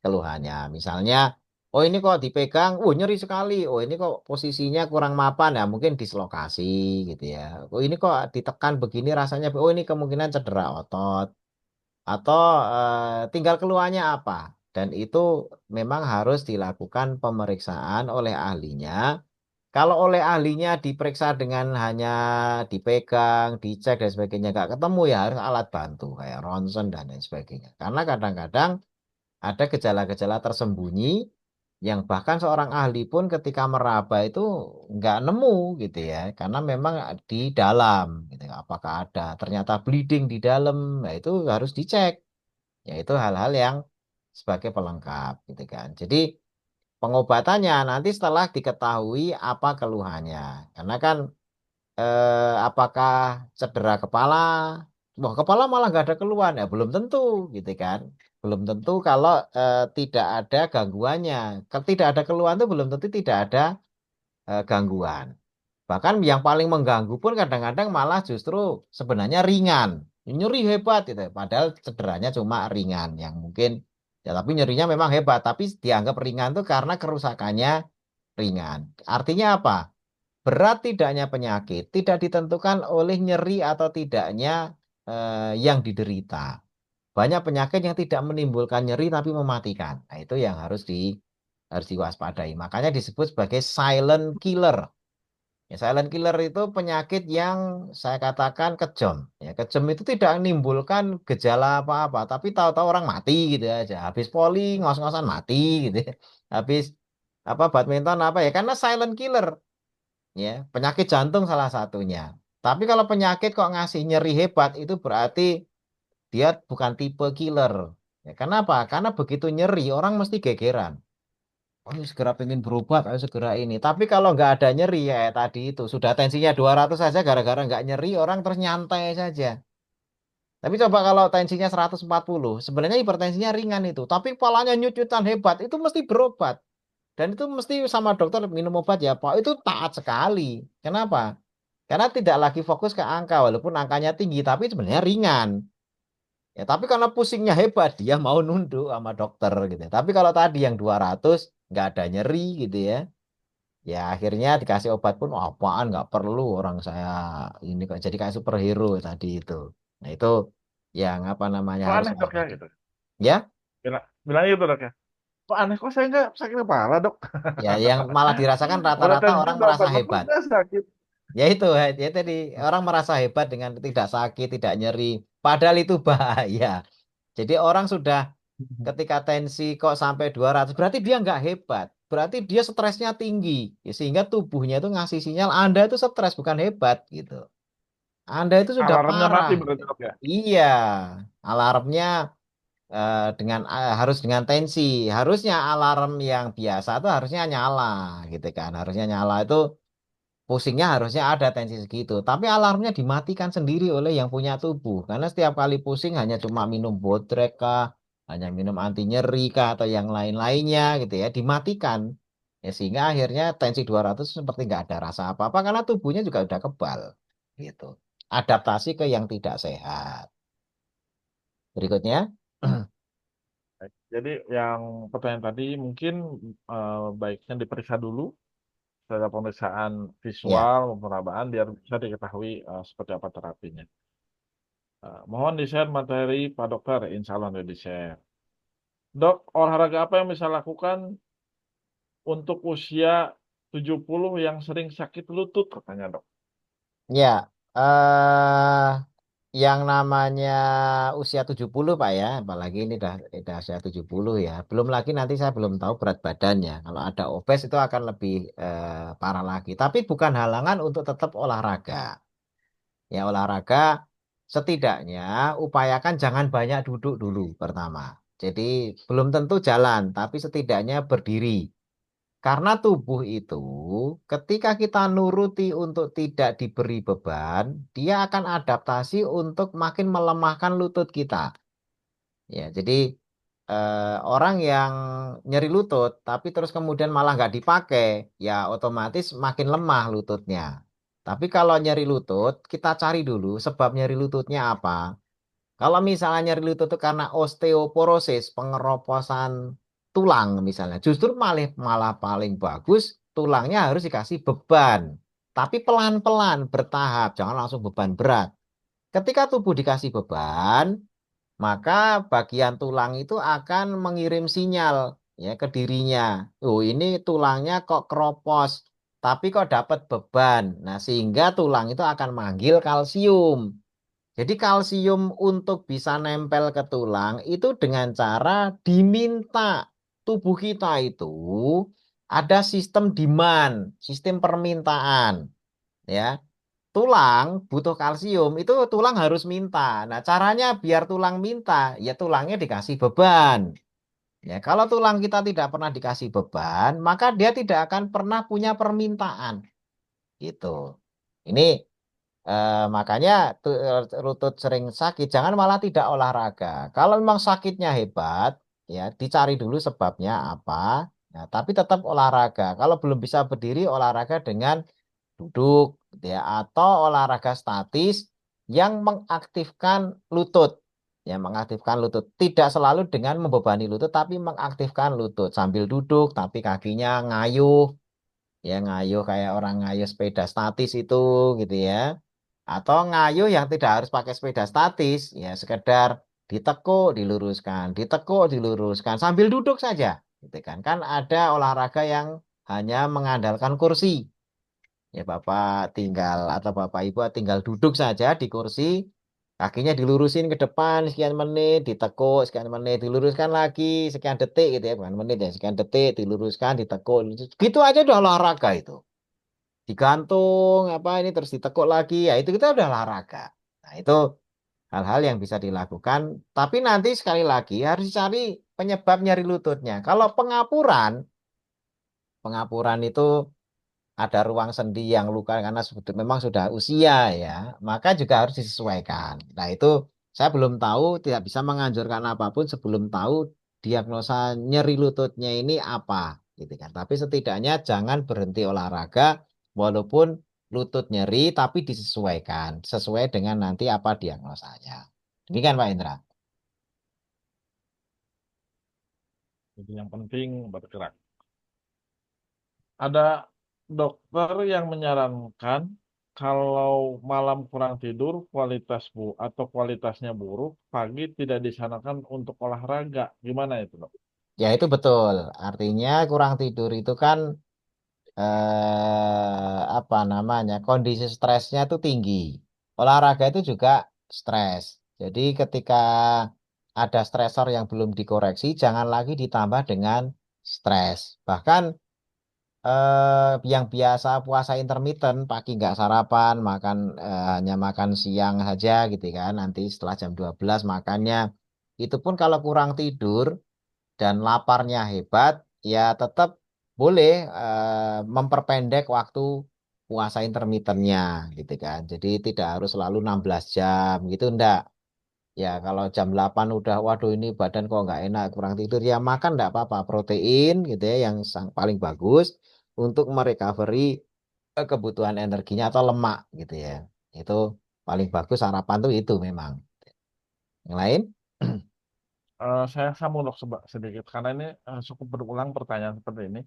keluhannya. Misalnya, oh ini kok dipegang, nyeri sekali. Oh ini kok posisinya kurang mapan ya, mungkin dislokasi gitu ya. Oh ini kok ditekan begini rasanya, oh ini kemungkinan cedera otot. Atau tinggal keluhannya apa. Dan itu memang harus dilakukan pemeriksaan oleh ahlinya. Kalau oleh ahlinya diperiksa dengan hanya dipegang, dicek dan sebagainya nggak ketemu ya harus alat bantu kayak ronsen dan lain sebagainya. Karena kadang-kadang ada gejala-gejala tersembunyi yang bahkan seorang ahli pun ketika meraba itu nggak nemu gitu ya, karena memang di dalam gitu. Apakah ada ternyata bleeding di dalam, nah itu harus dicek, yaitu hal-hal yang sebagai pelengkap gitu kan. Jadi pengobatannya nanti setelah diketahui apa keluhannya, karena kan apakah cedera kepala? Wah, kepala malah nggak ada keluhan ya, belum tentu gitu kan. Belum tentu kalau tidak ada gangguannya. Kalau tidak ada keluhan itu belum tentu tidak ada gangguan. Bahkan yang paling mengganggu pun kadang-kadang malah justru sebenarnya ringan. Nyeri hebat itu, padahal cederanya cuma ringan yang mungkin ya tapi nyerinya memang hebat, tapi dianggap ringan tuh karena kerusakannya ringan. Artinya apa? Berat tidaknya penyakit tidak ditentukan oleh nyeri atau tidaknya yang diderita. Banyak penyakit yang tidak menimbulkan nyeri tapi mematikan. Nah, itu yang harus diwaspadai. Makanya disebut sebagai silent killer. Ya, silent killer itu penyakit yang saya katakan kejam. Ya, kejam itu tidak menimbulkan gejala apa-apa, tapi tahu-tahu orang mati gitu aja. Habis poli ngos-ngosan mati gitu ya. Habis apa badminton apa ya karena silent killer ya penyakit jantung salah satunya. Tapi kalau penyakit kok ngasih nyeri hebat itu berarti dia bukan tipe killer. Ya, kenapa? Karena begitu nyeri orang mesti gegeran. Oh, ini segera pengen berobat, ayo segera ini. Tapi kalau nggak ada nyeri ya tadi itu sudah tensinya 200 saja gara-gara nggak nyeri orang terus nyantai saja. Tapi coba kalau tensinya 140, sebenarnya hipertensinya ringan itu. Tapi kepalanya nyut-nyutan hebat, itu mesti berobat. Dan itu mesti sama dokter minum obat ya Pak. Itu taat sekali. Kenapa? Karena tidak lagi fokus ke angka, walaupun angkanya tinggi, tapi sebenarnya ringan. Ya, tapi karena pusingnya hebat, dia mau nunduk sama dokter gitu. Tapi kalau tadi yang 200 nggak ada nyeri gitu ya. Ya akhirnya dikasih obat pun "Oh, apaan nggak perlu orang saya ini kok jadi kayak superhero tadi itu. Nah itu yang apa namanya Kok harus aneh, dok, ya, waspada. gitu? Ya, Bilang gitu, dok, ya. Kok aneh, kok saya nggak sakit kepala, dok? ya yang malah dirasakan Udah rata-rata tensi orang merasa 80 hebat. udah sakit. Ya tadi orang merasa hebat dengan tidak sakit, tidak nyeri. Padahal itu bahaya. Jadi orang sudah ketika tensi kok sampai 200 berarti dia nggak hebat. Berarti dia stresnya tinggi. Ya, sehingga tubuhnya itu ngasih sinyal Anda itu stres bukan hebat gitu. Anda itu sudah Alarmnya mati parah gitu. berarti, dok, ya. Iya, alarmnya harus dengan tensi. Harusnya alarm yang biasa itu harusnya nyala gitu kan. Harusnya nyala itu pusingnya harusnya ada tensi segitu. Tapi alarmnya dimatikan sendiri oleh yang punya tubuh. Karena setiap kali pusing hanya cuma minum Bodrek kah, hanya minum anti nyeri kah, atau yang lain-lainnya gitu ya, dimatikan. Ya, sehingga akhirnya tensi 200 seperti nggak ada rasa apa-apa karena tubuhnya juga udah kebal. Gitu. Adaptasi ke yang tidak sehat. Berikutnya. Baik. Jadi yang pertanyaan tadi mungkin baiknya diperiksa dulu, ada pemeriksaan Ya, visual maupun perabaan biar bisa diketahui seperti apa terapinya. Mohon di-share materi Pak Dokter, insya Allah udah di-share. Dok, olahraga apa yang bisa lakukan untuk usia 70 yang sering sakit lutut katanya, dok? ya. yang namanya usia 70 Pak ya, apalagi ini udah usia 70 ya. Belum lagi nanti saya belum tahu berat badannya. Kalau ada obes itu akan lebih parah lagi. Tapi bukan halangan untuk tetap olahraga. Ya olahraga setidaknya upayakan jangan banyak duduk dulu pertama. Jadi belum tentu jalan, tapi setidaknya berdiri. Karena tubuh itu ketika kita nuruti untuk tidak diberi beban, dia akan adaptasi untuk makin melemahkan lutut kita. Ya, jadi orang yang nyeri lutut tapi terus kemudian malah nggak dipakai, ya otomatis makin lemah lututnya. Tapi kalau nyeri lutut, kita cari dulu sebab nyeri lututnya apa. Kalau misalnya nyeri lutut itu karena osteoporosis, pengeroposan tulang misalnya, justru malah malah paling bagus tulangnya harus dikasih beban. Tapi pelan-pelan, bertahap, jangan langsung beban berat. Ketika tubuh dikasih beban, maka bagian tulang itu akan mengirim sinyal ya ke dirinya. Oh, ini tulangnya kok keropos, tapi kok dapat beban. Nah, sehingga tulang itu akan manggil kalsium. Jadi kalsium untuk bisa nempel ke tulang itu dengan cara diminta. Tubuh kita itu ada sistem demand, sistem permintaan, ya. Tulang butuh kalsium, itu tulang harus minta. Nah, caranya biar tulang minta, ya tulangnya dikasih beban. Ya, kalau tulang kita tidak pernah dikasih beban, maka dia tidak akan pernah punya permintaan. Gitu. Ini makanya lutut sering sakit, jangan malah tidak olahraga. Kalau memang sakitnya hebat, ya dicari dulu sebabnya apa. Nah, tapi tetap olahraga. Kalau belum bisa berdiri, olahraga dengan duduk, gitu ya, atau olahraga statis yang mengaktifkan lutut. Ya, mengaktifkan lutut. Tidak selalu dengan membebani lutut, tapi mengaktifkan lutut sambil duduk, tapi kakinya ngayuh, ya ngayuh kayak orang ngayuh sepeda statis itu gitu ya, atau ngayuh yang tidak harus pakai sepeda statis ya sekedar ditekuk diluruskan ditekuk diluruskan sambil duduk saja gitu kan. Kan ada olahraga yang hanya mengandalkan kursi, ya Bapak tinggal atau Bapak Ibu tinggal duduk saja di kursi, kakinya dilurusin ke depan sekian menit, ditekuk sekian menit, diluruskan lagi sekian detik gitu ya, bukan menit ya, sekian detik diluruskan, ditekuk, gitu aja udah olahraga itu. Digantung apa ini terus ditekuk lagi, ya itu kita udah olahraga. Nah, itu hal-hal yang bisa dilakukan, tapi nanti sekali lagi harus cari penyebab nyeri lututnya. Kalau pengapuran, pengapuran itu ada ruang sendi yang luka karena sebetulnya memang sudah usia ya, maka juga harus disesuaikan. Nah, itu saya belum tahu, tidak bisa menganjurkan apapun sebelum tahu diagnosa nyeri lututnya ini apa, gitu kan. Tapi setidaknya jangan berhenti olahraga walaupun lutut nyeri, tapi disesuaikan sesuai dengan nanti apa diagnosanya. Demikian Pak Indra. Jadi yang penting bergerak. Ada dokter yang menyarankan kalau malam kurang tidur atau kualitasnya buruk, pagi tidak disarankan untuk olahraga. Gimana itu, dok? Ya itu betul. Artinya kurang tidur itu kan apa namanya, kondisi stresnya itu tinggi. Olahraga itu juga stres. Jadi ketika ada stresor yang belum dikoreksi, jangan lagi ditambah dengan stres. Bahkan yang biasa puasa intermittent, pagi nggak sarapan, makan hanya makan siang saja gitu kan. Nanti setelah jam 12 makannya. Itu pun kalau kurang tidur dan laparnya hebat, ya tetap boleh memperpendek waktu puasa intermittennya gitu kan. Jadi tidak harus selalu 16 jam gitu, enggak. Ya kalau jam 8 udah, waduh ini badan kok nggak enak, kurang tidur, ya makan enggak apa-apa. Protein gitu ya yang paling bagus untuk merecovery kebutuhan energinya atau lemak gitu ya. Itu paling bagus sarapan tuh itu memang. Yang lain? Saya sambung dok sedikit karena ini cukup berulang pertanyaan seperti ini.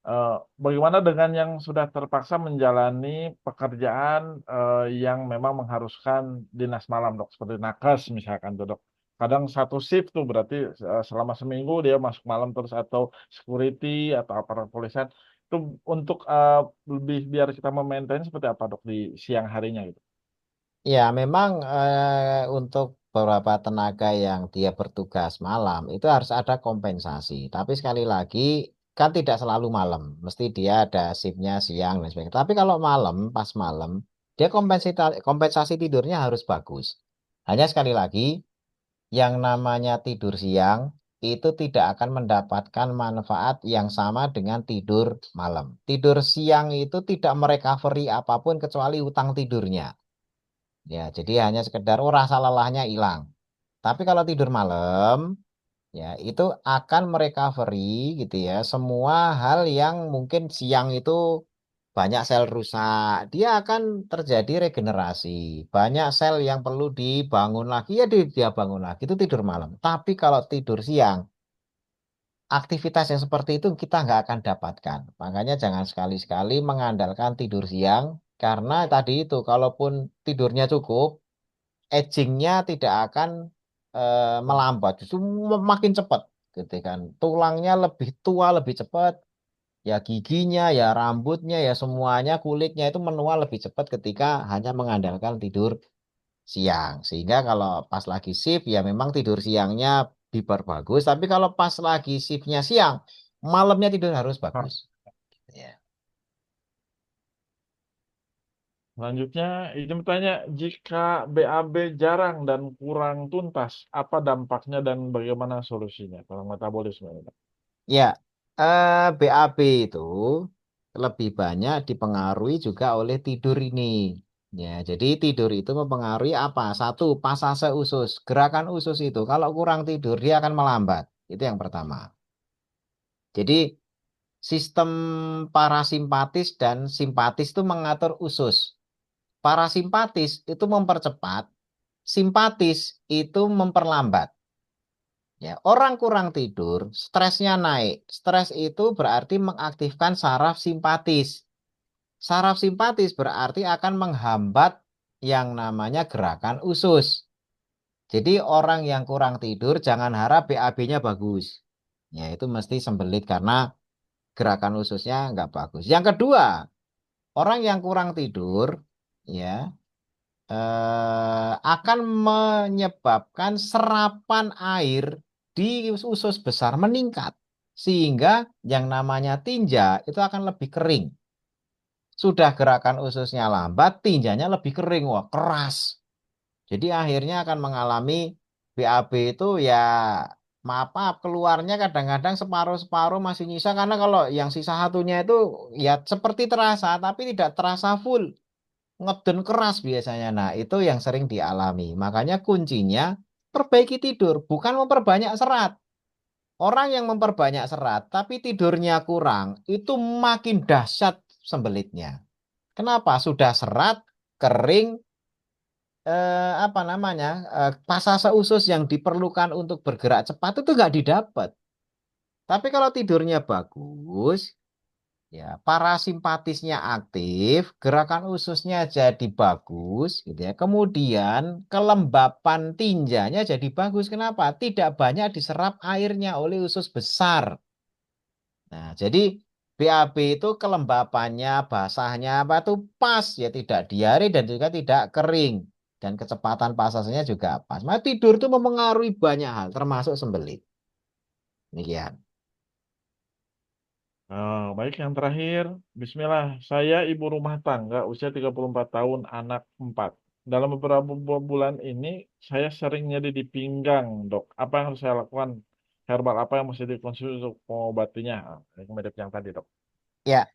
Eh, Bagaimana dengan yang sudah terpaksa menjalani pekerjaan yang memang mengharuskan dinas malam dok, seperti nakes misalkan tuh dok. Kadang satu shift tuh berarti selama seminggu dia masuk malam terus, atau security atau aparat kepolisian itu untuk lebih biar kita memaintain seperti apa dok di siang harinya gitu. Ya, memang untuk beberapa tenaga yang dia bertugas malam itu harus ada kompensasi. Tapi sekali lagi kan tidak selalu malam, mesti dia ada shiftnya siang dan sebagainya. Tapi kalau malam, pas malam, dia kompensasi tidurnya harus bagus. Hanya sekali lagi, yang namanya tidur siang itu tidak akan mendapatkan manfaat yang sama dengan tidur malam. Tidur siang itu tidak merecovery apapun kecuali utang tidurnya. Ya, jadi hanya sekedar oh rasa lelahnya hilang. Tapi kalau tidur malam, ya itu akan merecovery gitu ya. Semua hal yang mungkin siang itu banyak sel rusak, dia akan terjadi regenerasi. Banyak sel yang perlu dibangun lagi, ya dia bangun lagi. Itu tidur malam. Tapi kalau tidur siang, aktivitas yang seperti itu kita nggak akan dapatkan. Makanya jangan sekali-sekali mengandalkan tidur siang, karena tadi itu, kalaupun tidurnya cukup, agingnya tidak akan melambat, justru makin cepat, gitu kan. Tulangnya lebih tua lebih cepat, ya giginya, ya rambutnya, ya semuanya, kulitnya itu menua lebih cepat ketika hanya mengandalkan tidur siang. Sehingga kalau pas lagi shift ya memang tidur siangnya diperbagus, tapi kalau pas lagi shiftnya siang, malamnya tidur harus Hah. bagus. Ya. Selanjutnya, ini bertanya, jika BAB jarang dan kurang tuntas, apa dampaknya dan bagaimana solusinya? Kalau metabolisme ini. Ya, BAB itu lebih banyak dipengaruhi juga oleh tidur ini. Ya, jadi tidur itu mempengaruhi apa? Satu, pasase usus. Gerakan usus itu kalau kurang tidur dia akan melambat. Itu yang pertama. Jadi sistem parasimpatis dan simpatis itu mengatur usus. Parasimpatis itu mempercepat, simpatis itu memperlambat. Ya, orang kurang tidur, stresnya naik. Stres itu berarti mengaktifkan saraf simpatis. Saraf simpatis berarti akan menghambat yang namanya gerakan usus. Jadi orang yang kurang tidur jangan harap BAB-nya bagus. Ya, itu mesti sembelit karena gerakan ususnya nggak bagus. Yang kedua, orang yang kurang tidur, ya, akan menyebabkan serapan air di usus besar meningkat. Sehingga yang namanya tinja itu akan lebih kering. Sudah gerakan ususnya lambat, tinjanya lebih kering. Wah, keras. Jadi akhirnya akan mengalami BAB itu ya maaf, keluarnya kadang-kadang separuh-separuh masih nyisa. Karena kalau yang sisa satunya itu ya seperti terasa, tapi tidak terasa full. Ngeden keras biasanya. Nah, itu yang sering dialami. Makanya kuncinya perbaiki tidur, bukan memperbanyak serat. Orang yang memperbanyak serat tapi tidurnya kurang, itu makin dahsyat sembelitnya. Kenapa? Sudah serat, kering, apa namanya, pasase usus yang diperlukan untuk bergerak cepat itu nggak didapat. Tapi kalau tidurnya bagus, ya, parasimpatisnya aktif, gerakan ususnya jadi bagus, gitu ya. Kemudian kelembapan tinjanya jadi bagus. Kenapa? Tidak banyak diserap airnya oleh usus besar. Nah, jadi BAB itu kelembapannya, basahnya apa tuh pas, ya tidak diare dan juga tidak kering. Dan kecepatan pasasnya juga pas. Maka tidur itu mempengaruhi banyak hal, termasuk sembelit. Demikian. Oh, baik, yang terakhir, Bismillah. Saya ibu rumah tangga, usia 34 tahun, anak 4. Dalam beberapa bulan ini, saya sering nyeri di pinggang, dok. Apa yang harus saya lakukan? Herbal apa yang mesti dikonsumsi untuk mengobatinya? Ah, ini mirip yang tadi, dok. Ya,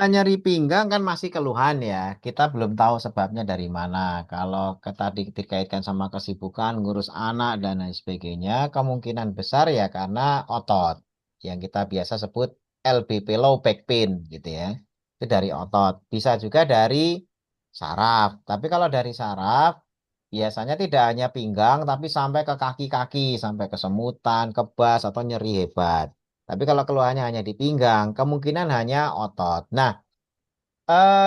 nyeri pinggang kan masih keluhan ya. Kita belum tahu sebabnya dari mana. Kalau tadi dikaitkan sama kesibukan, ngurus anak dan lain sebagainya, kemungkinan besar ya karena otot. Yang kita biasa sebut LBP, low back pain gitu ya. Itu dari otot. Bisa juga dari saraf. Tapi kalau dari saraf, biasanya tidak hanya pinggang, tapi sampai ke kaki-kaki, sampai kesemutan, kebas, atau nyeri hebat. Tapi kalau keluhannya hanya di pinggang, kemungkinan hanya otot. Nah,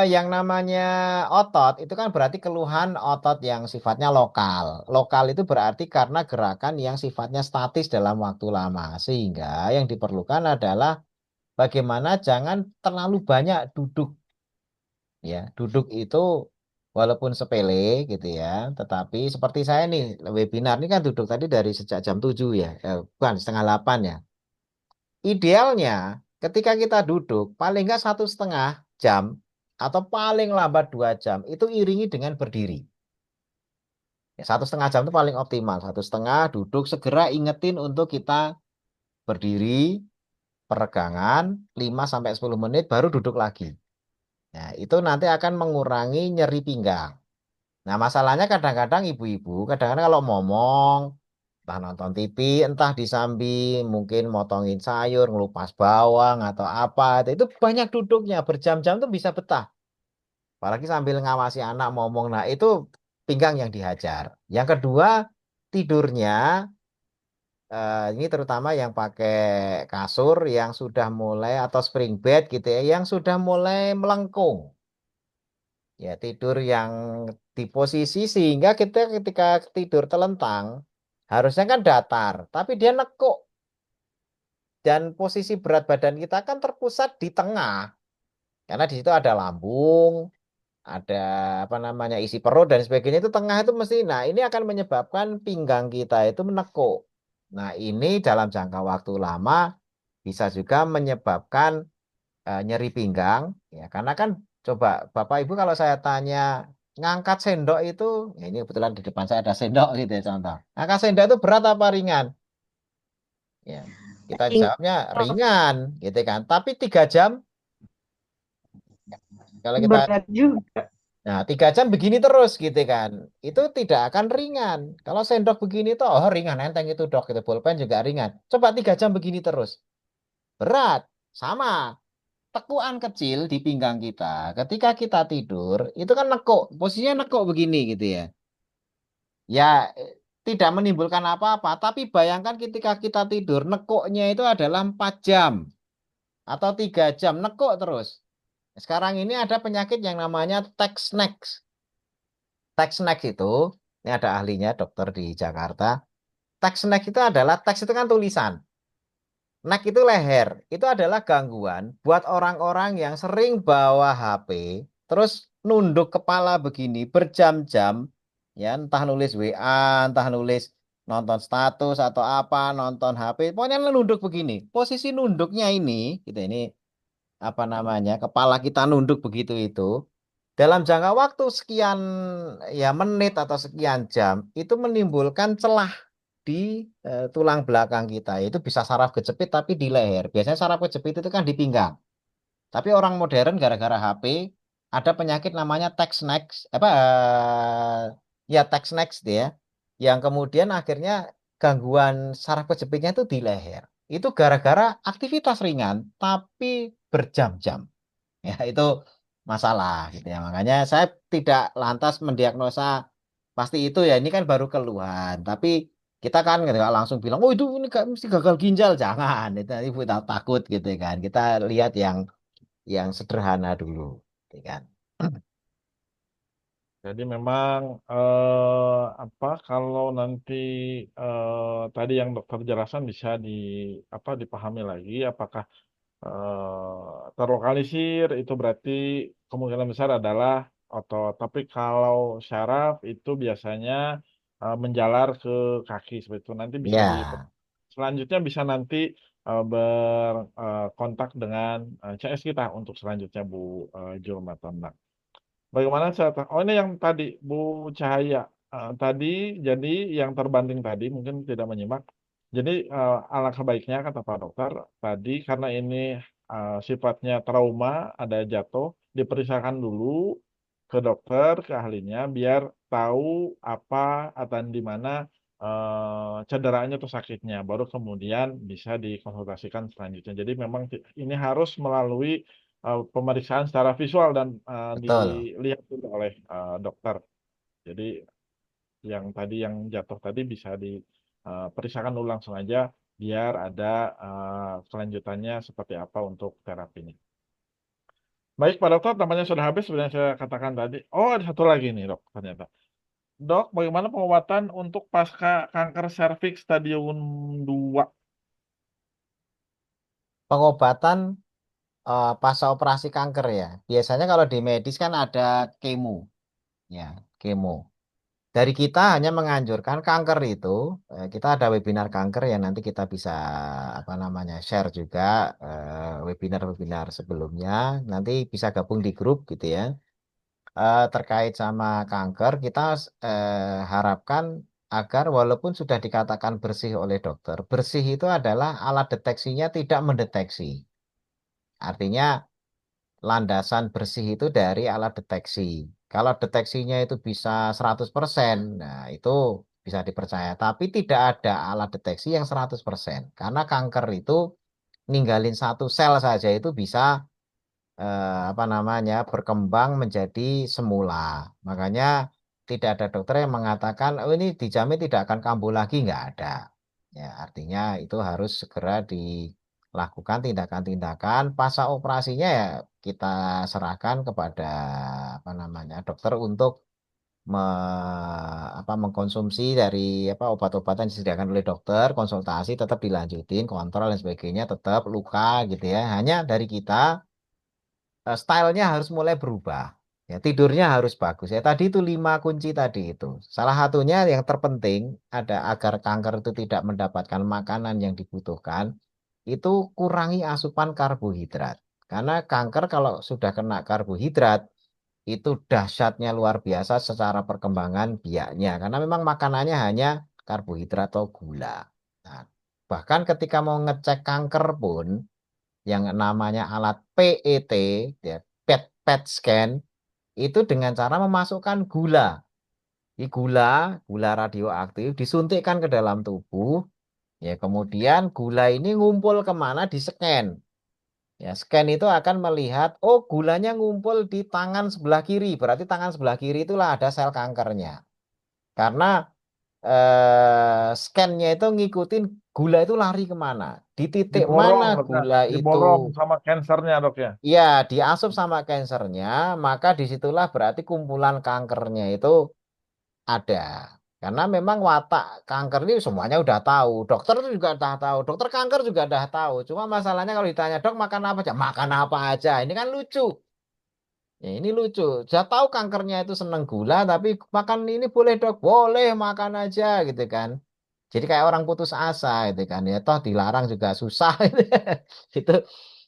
yang namanya otot itu kan berarti keluhan otot yang sifatnya lokal. Lokal itu berarti karena gerakan yang sifatnya statis dalam waktu lama. Sehingga yang diperlukan adalah bagaimana jangan terlalu banyak duduk. Ya, duduk itu walaupun sepele gitu ya, tetapi seperti saya nih, webinar ini kan duduk tadi dari sejak jam 7 ya, bukan setengah 8 ya. Idealnya ketika kita duduk paling nggak 1,5 jam atau paling lambat 2 jam itu iringi dengan berdiri. Ya, 1,5 jam itu paling optimal. 1,5 duduk segera ingetin untuk kita berdiri peregangan 5 sampai 10 menit baru duduk lagi. Nah, itu nanti akan mengurangi nyeri pinggang. Nah, masalahnya kadang-kadang ibu-ibu, kadang-kadang kalau ngomong, entah nonton TV, entah di samping, mungkin motongin sayur, ngelupas bawang, atau apa, itu banyak duduknya, berjam-jam tuh bisa betah. Apalagi sambil ngawasi anak ngomong, nah itu pinggang yang dihajar. Yang kedua, tidurnya, ini terutama yang pakai kasur, yang sudah mulai, atau spring bed gitu ya, yang sudah mulai melengkung. Ya, tidur yang di posisi sehingga kita ketika tidur telentang harusnya kan datar, tapi dia nekuk dan posisi berat badan kita kan terpusat di tengah karena di situ ada lambung, ada apa namanya isi perut dan sebagainya itu tengah itu mesti. Nah, ini akan menyebabkan pinggang kita itu menekuk. Nah, ini dalam jangka waktu lama bisa juga menyebabkan nyeri pinggang ya karena kan coba Bapak Ibu kalau saya tanya ngangkat sendok itu ya ini kebetulan di depan saya ada sendok gitu ya contoh ngangkat sendok itu berat apa ringan ya kita jawabnya ringan gitu kan tapi 3 jam kalau kita Berat juga. nah 3 jam begini terus gitu kan itu tidak akan ringan kalau sendok begini tuh oh ringan enteng itu dok itu pulpen juga ringan coba 3 jam begini terus berat sama tekuan kecil di pinggang kita ketika kita tidur itu kan nekuk posisinya nekuk begini gitu ya ya tidak menimbulkan apa-apa tapi bayangkan ketika kita tidur nekuknya itu adalah 4 jam atau 3 jam nekuk terus sekarang ini ada penyakit yang namanya text neck itu ini ada ahlinya dokter di Jakarta text neck itu adalah teks itu kan tulisan. Neck itu leher. Itu adalah gangguan buat orang-orang yang sering bawa HP, terus nunduk kepala begini berjam-jam, ya entah nulis WA, entah nulis nonton status atau apa, nonton HP, pokoknya nunduk begini. Posisi nunduknya ini, gitu ini apa namanya, kepala kita nunduk begitu itu, dalam jangka waktu sekian ya menit atau sekian jam, itu menimbulkan celah di tulang belakang kita itu bisa saraf kejepit tapi di leher. Biasanya saraf kejepit itu kan di pinggang. Tapi orang modern gara-gara HP ada penyakit namanya text-neck apa ya text-neck dia yang kemudian akhirnya gangguan saraf kejepitnya itu di leher. Itu gara-gara aktivitas ringan tapi berjam-jam. Ya itu masalah gitu ya. Makanya saya tidak lantas mendiagnosa pasti itu ya ini kan baru keluhan. Tapi kita kan nggak langsung bilang, oh itu ini mesti gagal ginjal, jangan. Itu nanti kita takut gitu kan. Kita lihat yang sederhana dulu, gitu kan. Jadi memang apa kalau nanti tadi yang dokter jelaskan bisa apa dipahami lagi apakah terlokalisir itu berarti kemungkinan besar adalah otot. Tapi kalau syaraf itu biasanya menjalar ke kaki seperti itu. Nanti bisa Ya, selanjutnya bisa nanti berkontak dengan CS kita untuk selanjutnya Bu Julmaton. Bagaimana saya oh ini yang tadi Bu Cahaya. Tadi jadi yang terbanting tadi mungkin tidak menyimak. Jadi alangkah baiknya kata Pak Dokter tadi karena ini sifatnya trauma ada jatuh diperiksakan dulu ke dokter ke ahlinya biar tahu apa atau di mana cederanya atau sakitnya baru kemudian bisa dikonsultasikan selanjutnya. Jadi memang ini harus melalui pemeriksaan secara visual dan betul. dilihat juga oleh dokter. Jadi yang tadi yang jatuh tadi bisa diperiksakan dulu langsung aja biar ada kelanjutannya seperti apa untuk terapinya. Baik Pak Dokter, tampaknya sudah habis sebenarnya saya katakan tadi. Oh ada satu lagi nih dok ternyata. Dok, bagaimana pengobatan untuk pasca kanker serviks stadium 2? Pengobatan pasca operasi kanker ya. Biasanya kalau di medis kan ada kemo. ya, kemo. Dari kita hanya menganjurkan kanker itu, kita ada webinar kanker yang nanti kita bisa apa namanya share juga webinar-webinar sebelumnya. Nanti bisa gabung di grup gitu ya. Terkait sama kanker, kita harapkan agar walaupun sudah dikatakan bersih oleh dokter, bersih itu adalah alat deteksinya tidak mendeteksi. Artinya landasan bersih itu dari alat deteksi. Kalau deteksinya itu bisa 100%, nah itu bisa dipercaya. Tapi tidak ada alat deteksi yang 100%. Karena kanker itu ninggalin satu sel saja itu bisa apa namanya berkembang menjadi semula. Makanya tidak ada dokter yang mengatakan, oh ini dijamin tidak akan kambuh lagi, nggak ada. Ya, artinya itu harus segera dilakukan tindakan-tindakan. Pasca operasinya ya kita serahkan kepada apa namanya dokter untuk mengkonsumsi dari apa obat-obatan yang disediakan oleh dokter, konsultasi tetap dilanjutin, kontrol dan sebagainya tetap luka gitu ya. Hanya dari kita stylenya harus mulai berubah. Ya, tidurnya harus bagus. Ya, tadi itu 5 kunci tadi itu. Salah satunya yang terpenting ada agar kanker itu tidak mendapatkan makanan yang dibutuhkan, itu kurangi asupan karbohidrat. Karena kanker kalau sudah kena karbohidrat, itu dahsyatnya luar biasa secara perkembangan biaknya. Karena memang makanannya hanya karbohidrat atau gula. Nah, bahkan ketika mau ngecek kanker pun, yang namanya alat PET, ya, PET scan, itu dengan cara memasukkan gula. Gula radioaktif disuntikkan ke dalam tubuh, ya kemudian gula ini ngumpul kemana di scan. Ya, scan itu akan melihat, oh gulanya ngumpul di tangan sebelah kiri, berarti tangan sebelah kiri itulah ada sel kankernya. Karena scan-nya itu ngikutin gula itu lari kemana, di titik mana Diborong, dok, ya. gula itu. Diborong sama kansernya, dok ya. Ya, diasup sama kansernya, maka disitulah berarti kumpulan kankernya itu ada. Karena memang watak kanker ini semuanya udah tahu. Dokter itu juga udah tahu. Dokter kanker juga udah tahu. Cuma masalahnya kalau ditanya, dok makan apa aja? Makan apa aja. Ini kan lucu. Ya, ini lucu. Saya tahu kankernya itu seneng gula, tapi makan ini boleh dok? Boleh makan aja gitu kan. Jadi kayak orang putus asa gitu kan. Ya toh dilarang juga susah. Itu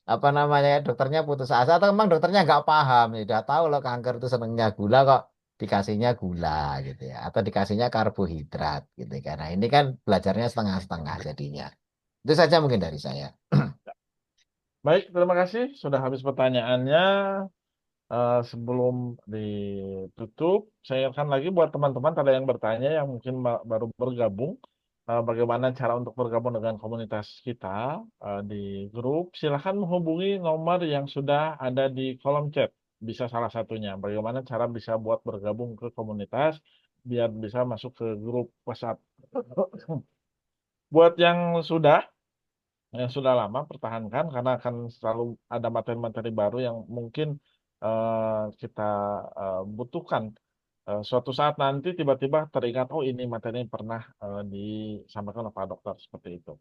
apa namanya dokternya putus asa atau memang dokternya nggak paham ya udah tahu loh kanker itu senengnya gula kok dikasihnya gula gitu ya atau dikasihnya karbohidrat gitu kan nah ini kan belajarnya setengah-setengah jadinya itu saja mungkin dari saya. Baik, terima kasih sudah habis pertanyaannya. Sebelum ditutup, saya ingatkan lagi buat teman-teman tadi yang bertanya yang mungkin baru bergabung, bagaimana cara untuk bergabung dengan komunitas kita di grup. Silahkan menghubungi nomor yang sudah ada di kolom chat. Bisa salah satunya. Bagaimana cara bisa buat bergabung ke komunitas biar bisa masuk ke grup WhatsApp. Buat yang sudah lama pertahankan karena akan selalu ada materi-materi baru yang mungkin kita butuhkan. Suatu saat nanti tiba-tiba teringat, oh ini materi yang pernah disampaikan oleh Pak Dokter seperti itu.